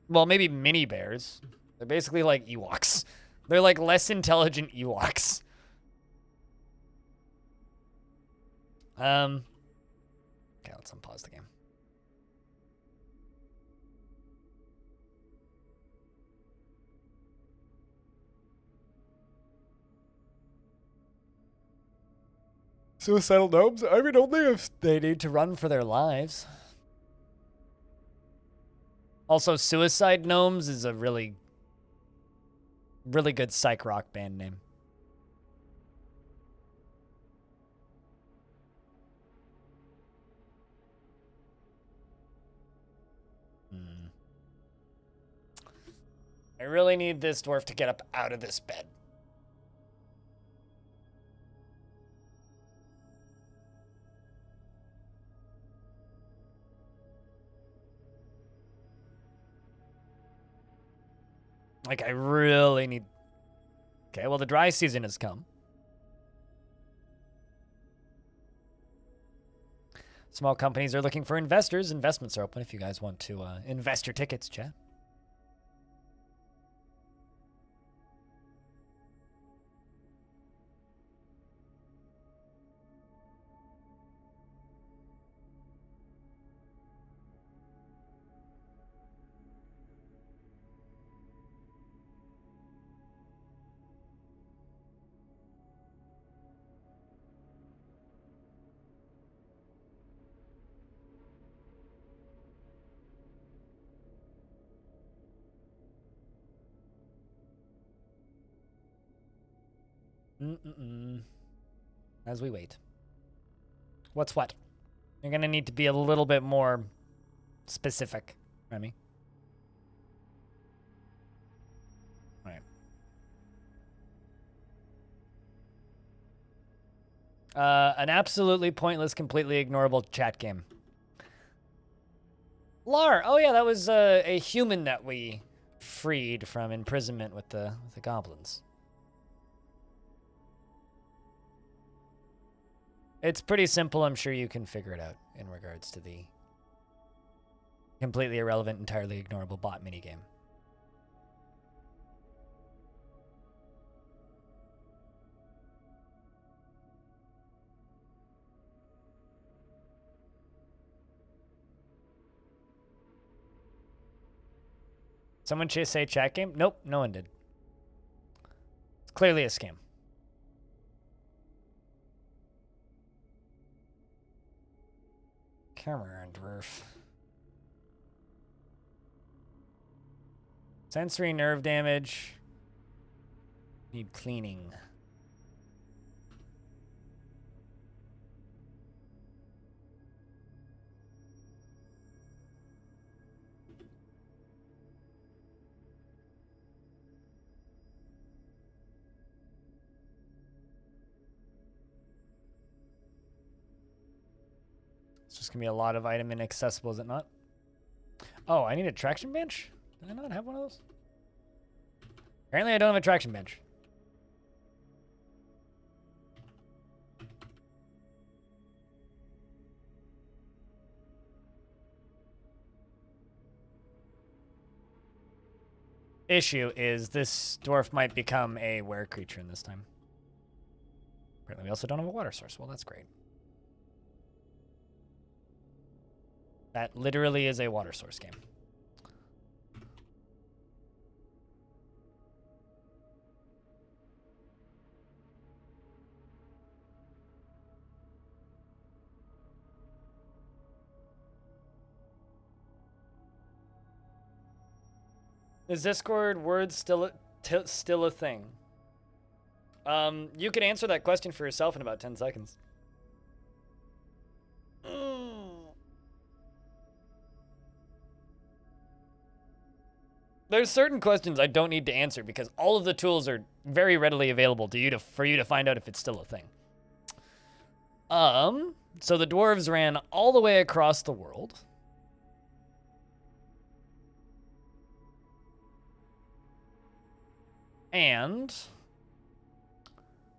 Speaker 1: Well, maybe mini bears. They're basically like Ewoks. They're like less intelligent Ewoks. Okay, let's unpause the game. Suicidal gnomes? I mean, only if they need to run for their lives. Also, Suicide Gnomes is a really good psych rock band name. I really need this dwarf to get up out of this bed. Like, I really need... Okay, well, the dry season has come. Small companies are looking for investors. Investments are open if you guys want to invest your tickets, chat. As we wait. What's what? You're gonna need to be a little bit more specific, Remy. All right. An absolutely pointless, completely ignorable chat game. Lar. Oh yeah, that was a human that we freed from imprisonment with the goblins. It's pretty simple. I'm sure you can figure it out in regards to the completely irrelevant, entirely ignorable bot minigame. Someone just say chat game? Nope, no one did. It's clearly a scam. Come on, Dwarf. Sensory nerve damage. Need cleaning. It's just gonna be a lot of item inaccessible, is it not? Oh, I need a traction bench? Did I not have one of those? Apparently I don't have a traction bench. Issue is this dwarf might become a were creature in this time. Apparently we also don't have a water source. Well, that's great. That literally is a water source game. Is Discord words still a thing? You can answer that question for yourself in about 10 seconds. There's certain questions I don't need to answer because all of the tools are very readily available to you for you to find out if it's still a thing. So the dwarves ran all the way across the world. And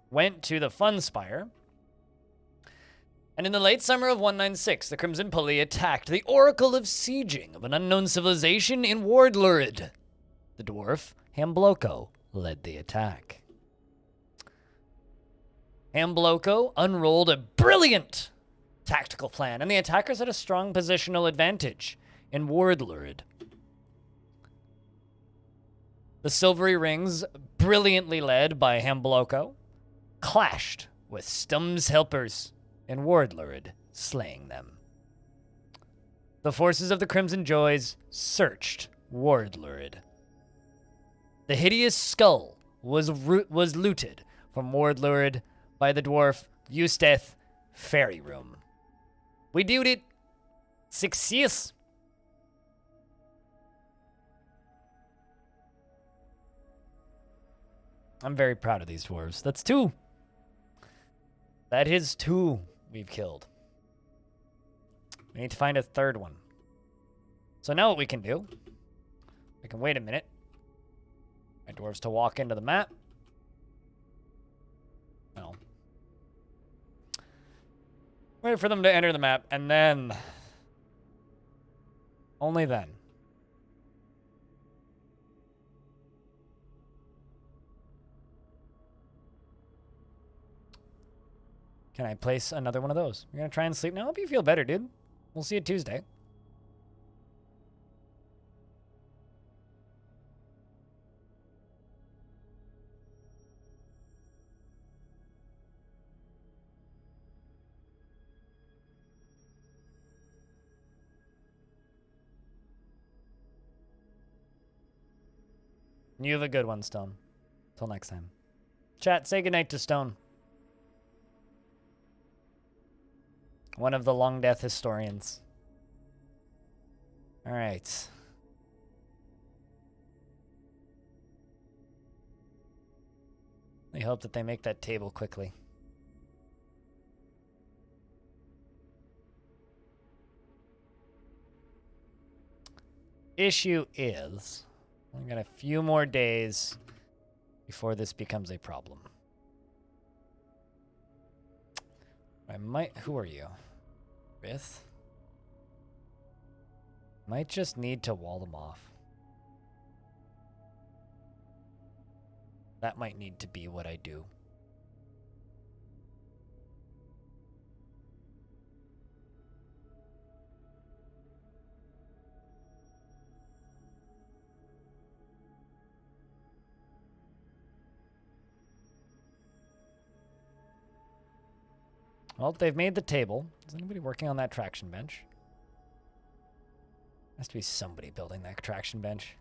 Speaker 1: went to the Fun Spire. And in the late summer of 196, the Crimson Pulley attacked the Oracle of Sieging of an unknown civilization in Wardlurid. The dwarf, Hambloko, led the attack. Hambloko unrolled a brilliant tactical plan, and the attackers had a strong positional advantage in Wardlurid. The Silvery Rings, brilliantly led by Hambloko, clashed with Stum's helpers in Wardlurid, slaying them. The forces of the Crimson Joys searched Wardlurid. The hideous skull was looted from Wardlurid by the dwarf Eusteth Fairy Room. We did it. Success. I'm very proud of these dwarves. That's 2. That is 2 we've killed. We need to find a 3rd one. So now what we can do, we can wait a minute. My dwarves to walk into the map. No. Wait for them to enter the map, and then, only then, can I place another one of those. You're gonna try and sleep now? I hope you feel better, dude. We'll see you Tuesday. You have a good one, Stone. Till next time. Chat, say goodnight to Stone. One of the long death historians. All right. We hope that they make that table quickly. Issue is, we've got a few more days before this becomes a problem. Who are you? Rith? Might just need to wall them off. That might need to be what I do. Well, they've made the table. Is anybody working on that traction bench? Has to be somebody building that traction bench.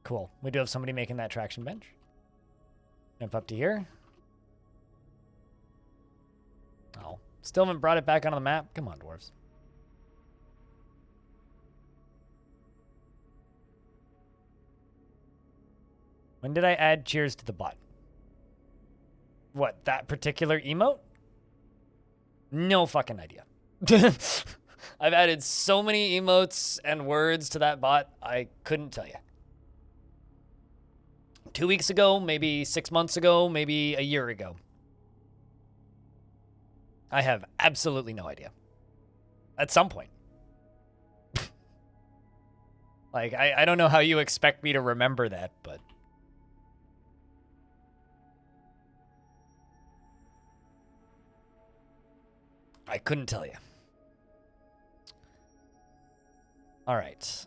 Speaker 1: Cool. We do have somebody making that traction bench. Jump up to here. Oh, still haven't brought it back onto the map. Come on, dwarves. When did I add cheers to the bot? What, that particular emote? No fucking idea. I've added so many emotes and words to that bot, I couldn't tell you. 2 weeks ago, maybe 6 months ago, maybe a year ago. I have absolutely no idea. At some point. Like, I don't know how you expect me to remember that, but... I couldn't tell you. All right.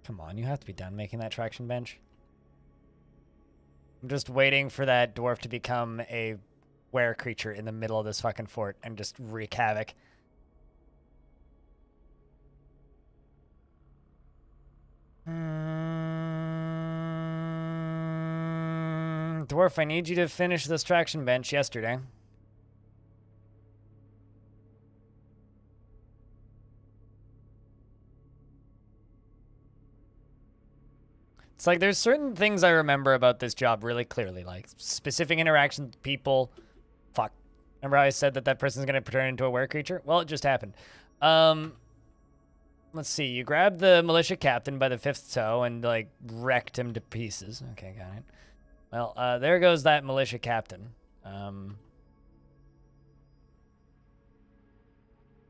Speaker 1: Come on, you have to be done making that traction bench. I'm just waiting for that dwarf to become a were creature in the middle of this fucking fort and just wreak havoc. Dwarf, I need you to finish this traction bench yesterday. It's like there's certain things I remember about this job really clearly, like specific interactions with people. Fuck. Remember how I said that that person's going to turn into a were creature? Well, it just happened. Let's see. You grabbed the militia captain by the 5th toe and, like, wrecked him to pieces. Okay, got it. Well, there goes that militia captain.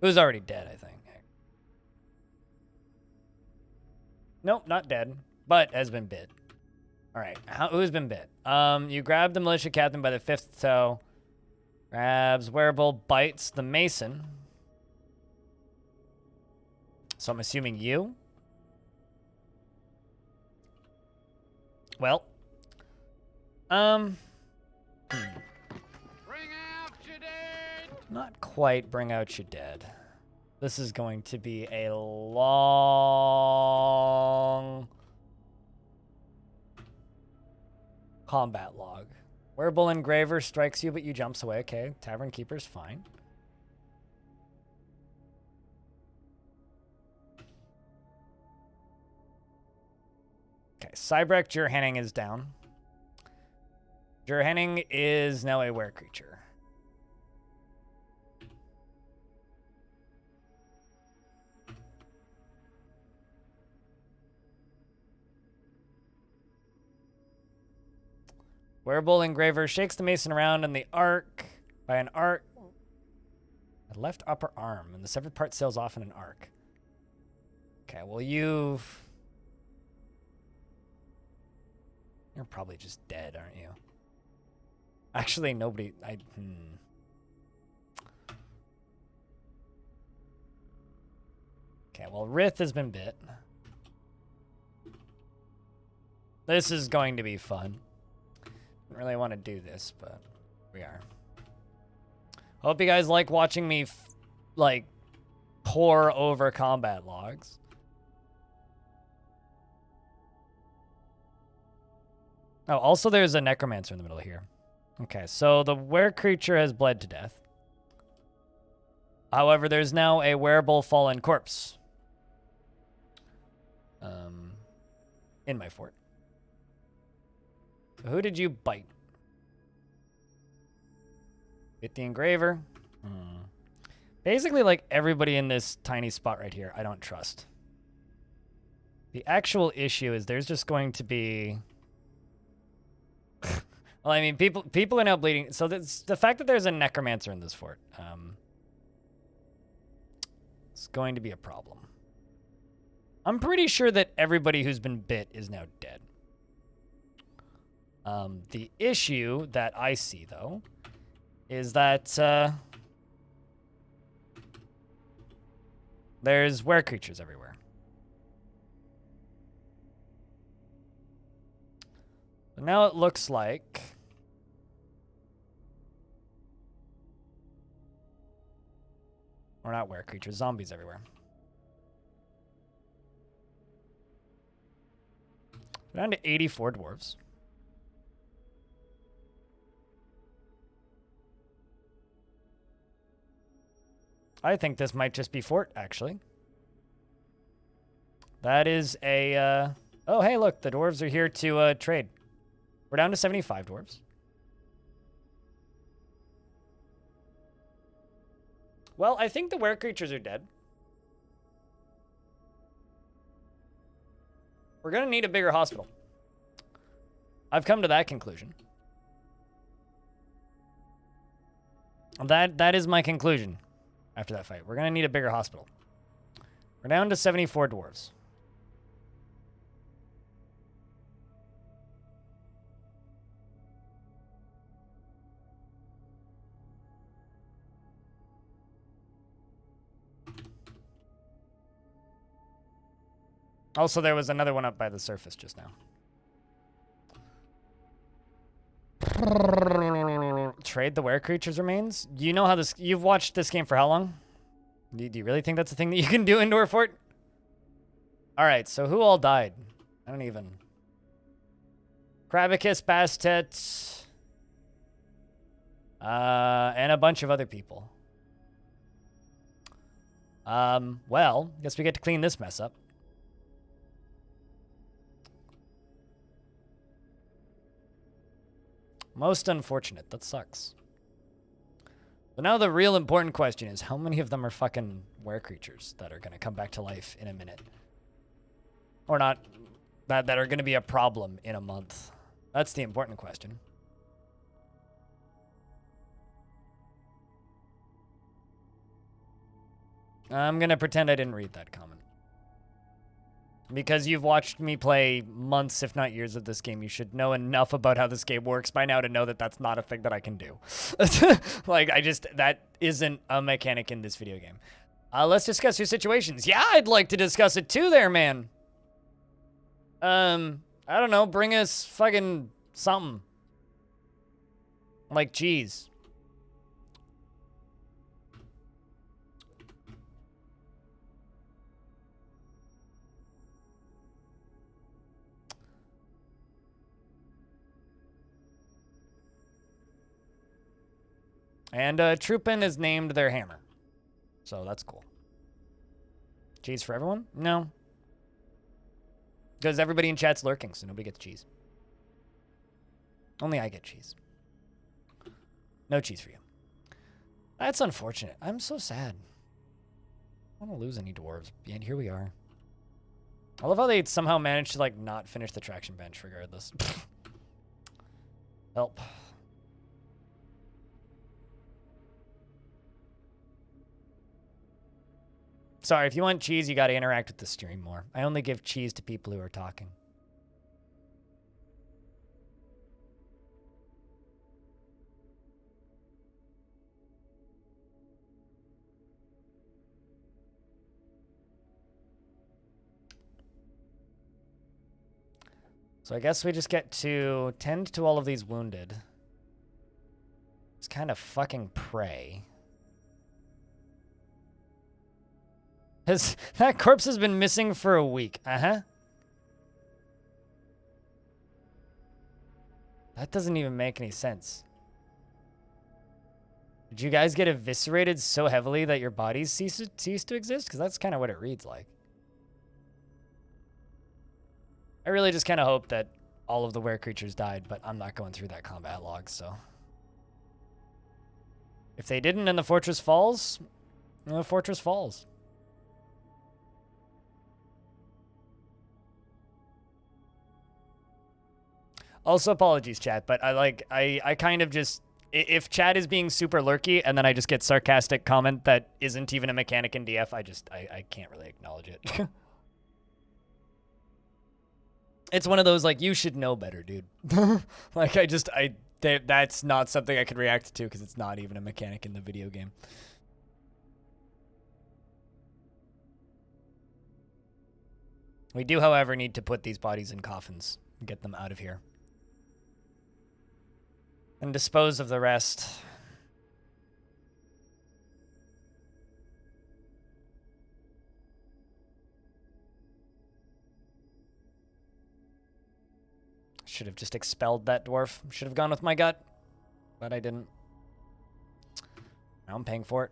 Speaker 1: Who's already dead, I think. Nope, not dead, but has been bit. All right, who's been bit? You grabbed the militia captain by the 5th toe. Grabs wearable, bites the mason. So I'm assuming you. Well. Bring out your dead. Not quite bring out your dead. This is going to be a long combat log. Wearable engraver strikes you, but you jumps away. Okay, tavern keeper's fine. Okay, Cybrek Jurhenning is down. Jurhenning is now a were creature. Wearable engraver shakes the mason around in the arc by an arc. A left upper arm, and the severed part sails off in an arc. Okay, well you're probably just dead, aren't you? Actually, nobody. Okay, well Rith has been bit. This is going to be fun. Don't really want to do this, but we are. Hope you guys like watching me, like, pour over combat logs. Oh, also there's a necromancer in the middle here. Okay, so the were creature has bled to death. However, there's now a wearable fallen corpse. In my fort. So who did you bite? Hit the engraver. Basically, like, everybody in this tiny spot right here, I don't trust. The actual issue is there's just going to be... Well, I mean, people are now bleeding. So the fact that there's a necromancer in this fort, it's going to be a problem. I'm pretty sure that everybody who's been bit is now dead. The issue that I see, though, is that there's were creatures everywhere. But now it looks like... Or not were creatures, zombies everywhere. We're down to 84 dwarves. I think this might just be fort, actually. That is a, oh, hey, look, the dwarves are here to trade. We're down to 75 dwarves. Well, I think the were creatures are dead. We're going to need a bigger hospital. I've come to that conclusion. That is my conclusion after that fight. We're going to need a bigger hospital. We're down to 74 dwarves. Also, there was another one up by the surface just now. Trade the were creatures remains? You know how this... You've watched this game for how long? Do you really think that's a thing that you can do indoor fort? Alright, so who all died? I don't even... Krabicus, Bastet... and a bunch of other people. Well, guess we get to clean this mess up. Most unfortunate. That sucks. But now the real important question is, how many of them are fucking were creatures that are going to come back to life in a minute? Or not, that are going to be a problem in a month? That's the important question. I'm going to pretend I didn't read that comment. Because you've watched me play months, if not years, of this game, you should know enough about how this game works by now to know that that's not a thing that I can do. Like, that isn't a mechanic in this video game. Let's discuss your situations. Yeah, I'd like to discuss it too there, man. I don't know, bring us fucking something. Like cheese. And Troopin is named their hammer. So that's cool. Cheese for everyone? No. Because everybody in chat's lurking, so nobody gets cheese. Only I get cheese. No cheese for you. That's unfortunate. I'm so sad. I don't want to lose any dwarves, and here we are. I love how they somehow managed to, like, not finish the traction bench regardless. Help. Sorry, if you want cheese, you gotta interact with the stream more. I only give cheese to people who are talking. So I guess we just get to tend to all of these wounded. It's kind of fucking pray. That corpse has been missing for a week. Uh-huh. That doesn't even make any sense. Did you guys get eviscerated so heavily that your bodies cease to exist? Because that's kind of what it reads like. I really just kind of hope that all of the were creatures died, but I'm not going through that combat log, so. If they didn't and the fortress falls, the fortress falls. Also, apologies, chat, but I kind of just, if chat is being super lurky and then I just get sarcastic comment that isn't even a mechanic in DF, I can't really acknowledge it. It's one of those, like, you should know better, dude. Like, that's not something I can react to because it's not even a mechanic in the video game. We do, however, need to put these bodies in coffins and get them out of here. And dispose of the rest. Should have just expelled that dwarf. Should have gone with my gut, but I didn't. Now I'm paying for it.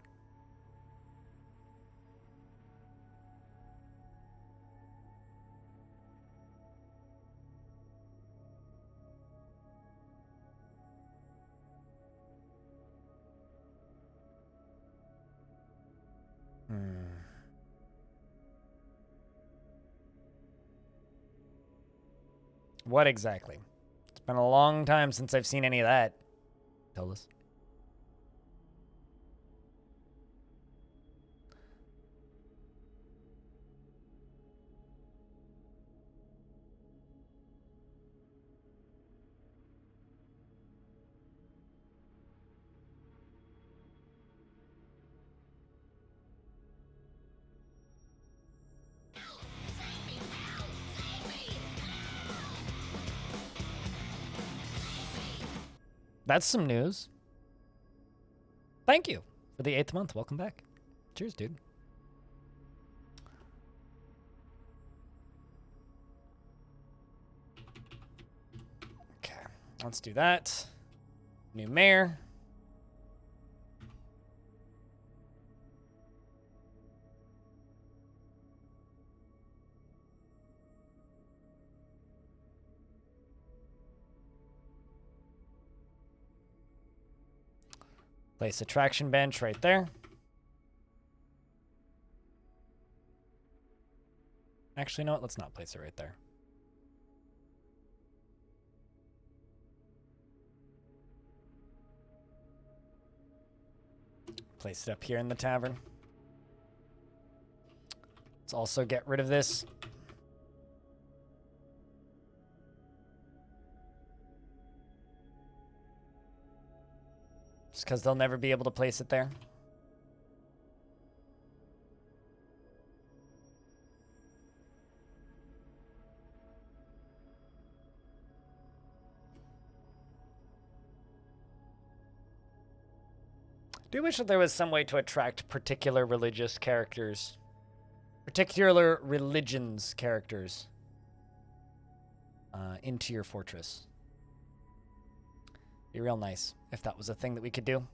Speaker 1: What exactly? It's been a long time since I've seen any of that. Tell us. That's some news. Thank you for the 8th month. Welcome back. Cheers, dude. Okay, let's do that. New mayor. Place a traction bench right there. Actually, no, let's not place it right there. Place it up here in the tavern. Let's also get rid of this. Just because they'll never be able to place it there. Do wish that there was some way to attract particular religious characters. Particular religions characters. Into your fortress. Be real nice if that was a thing that we could do.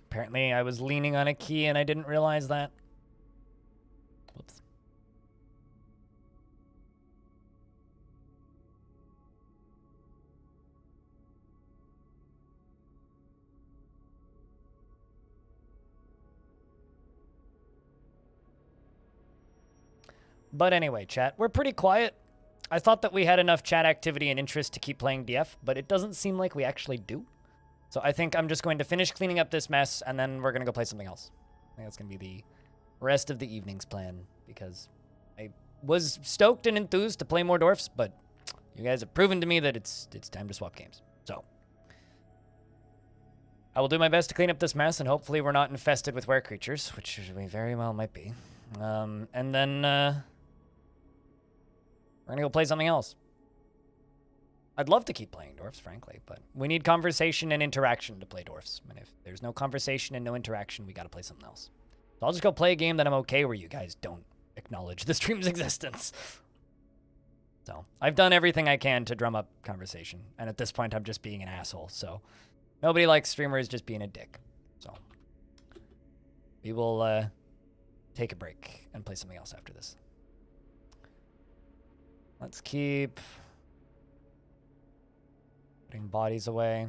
Speaker 1: Apparently, I was leaning on a key and I didn't realize that. Whoops. But anyway, chat, we're pretty quiet. I thought that we had enough chat activity and interest to keep playing DF, but it doesn't seem like we actually do. So I think I'm just going to finish cleaning up this mess, and then we're going to go play something else. I think that's going to be the rest of the evening's plan, because I was stoked and enthused to play more Dwarfs, but you guys have proven to me that it's time to swap games. So I will do my best to clean up this mess, and hopefully we're not infested with were creatures, which we very well might be. And then we're going to go play something else. I'd love to keep playing Dwarfs, frankly, but we need conversation and interaction to play Dwarfs. And if there's no conversation and no interaction, we got to play something else. So I'll just go play a game that I'm okay where you guys don't acknowledge the stream's existence. So I've done everything I can to drum up conversation. And at this point, I'm just being an asshole. So nobody likes streamers just being a dick. So we will take a break and play something else after this. Let's keep putting bodies away.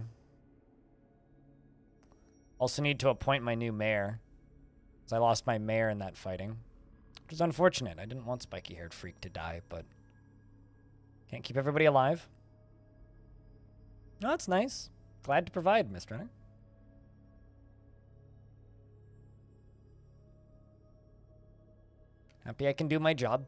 Speaker 1: Also need to appoint my new mayor, because I lost my mayor in that fighting, which is unfortunate. I didn't want spiky-haired freak to die, but can't keep everybody alive. Oh, that's nice. Glad to provide, Mr. Runner. Happy I can do my job.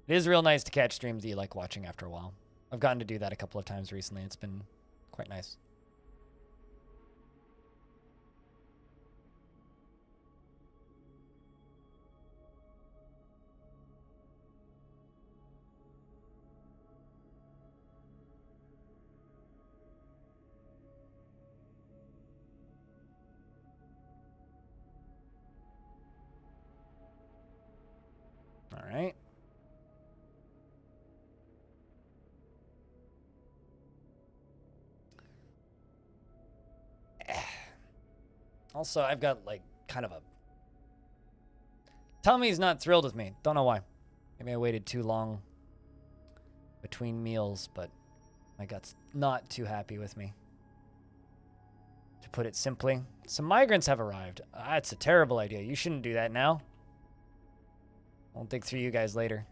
Speaker 1: It is real nice to catch streams that you like watching after a while. I've gotten to do that a couple of times recently. It's been quite nice. All right. Also, I've got, like, kind of a... Tummy's not thrilled with me. Don't know why. Maybe I waited too long between meals, but my gut's not too happy with me. To put it simply, some migrants have arrived. That's a terrible idea. You shouldn't do that now. I'll dig through you guys later.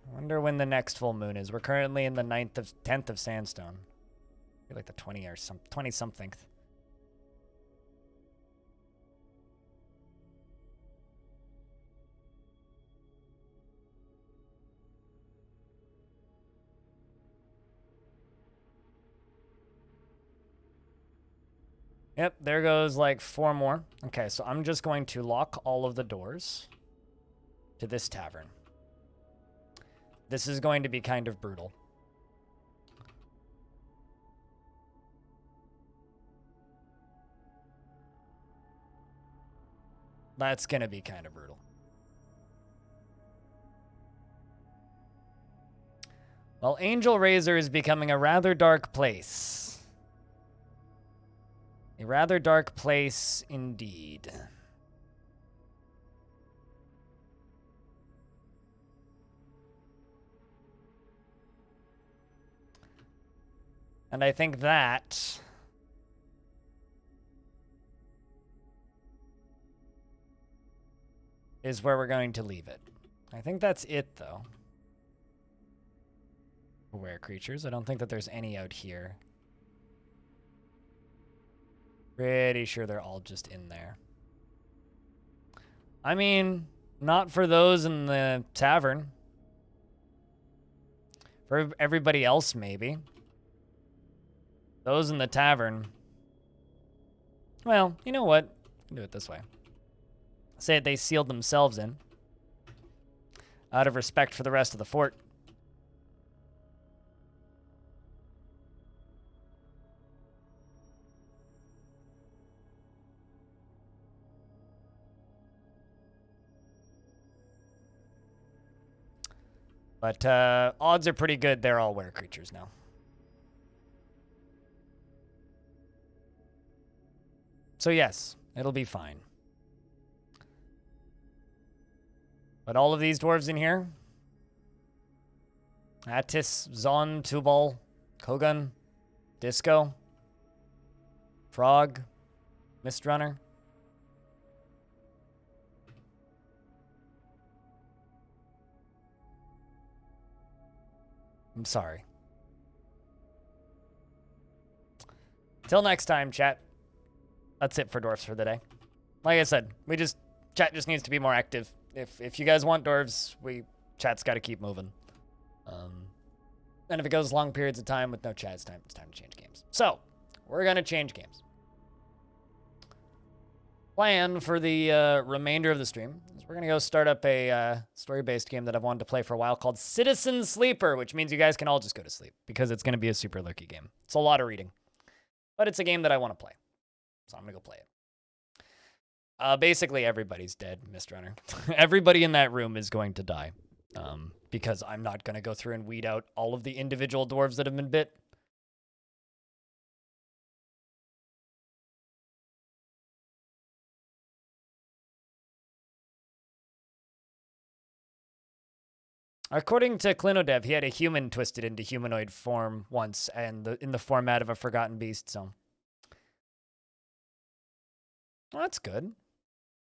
Speaker 1: I wonder when the next full moon is. We're currently in the 10th of Sandstone. Maybe like the 20-something. Yep, there goes like 4 more. Okay, so I'm just going to lock all of the doors to this tavern. This is going to be kind of brutal. That's going to be kind of brutal. Well, Angelrazor is becoming a rather dark place. A rather dark place indeed. And I think that is where we're going to leave it. I think that's it, though. Rare creatures. I don't think that there's any out here. Pretty sure they're all just in there. I mean, not for those in the tavern. For everybody else, maybe. Those in the tavern. Well, you know what? I'll do it this way. Say they sealed themselves in. Out of respect for the rest of the fort. But odds are pretty good they're all were creatures now. So yes, it'll be fine. But all of these dwarves in here, Attis, Zon, Tubal, Kogan, Disco, Frog, Mistrunner. I'm sorry. Till next time, chat. That's it for dwarves for the day. Like I said, chat just needs to be more active. If you guys want dwarves, chat's got to keep moving. And if it goes long periods of time with no chat, it's time to change games. So, we're gonna change games. Plan for the remainder of the stream is we're gonna go start up a story-based game that I've wanted to play for a while called Citizen Sleeper, which means you guys can all just go to sleep because it's gonna be a super lurky game. It's a lot of reading, but it's a game that I want to play, so I'm gonna go play it. Basically, everybody's dead, Mist Runner. Everybody in that room is going to die. Because I'm not going to go through and weed out all of the individual dwarves that have been bit. According to Clinodev, he had a human twisted into humanoid form once, and in the format of a forgotten beast, so. Well, that's good.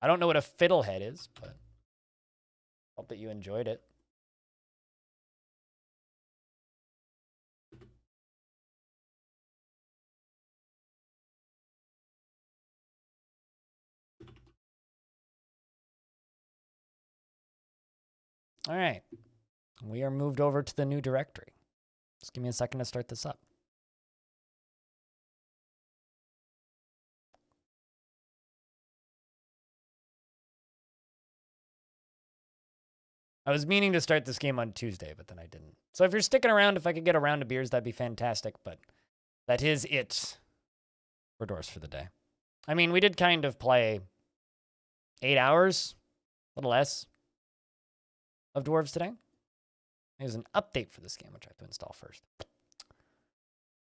Speaker 1: I don't know what a fiddlehead is, but hope that you enjoyed it. All right. We are moved over to the new directory. Just give me a second to start this up. I was meaning to start this game on Tuesday, but then I didn't. So if you're sticking around, if I could get a round of beers, that'd be fantastic. But that is it for Dwarfs for the day. I mean, we did kind of play 8 hours, a little less. of Dwarves today. There's an update for this game, which I have to install first.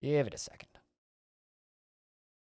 Speaker 1: Give it a second.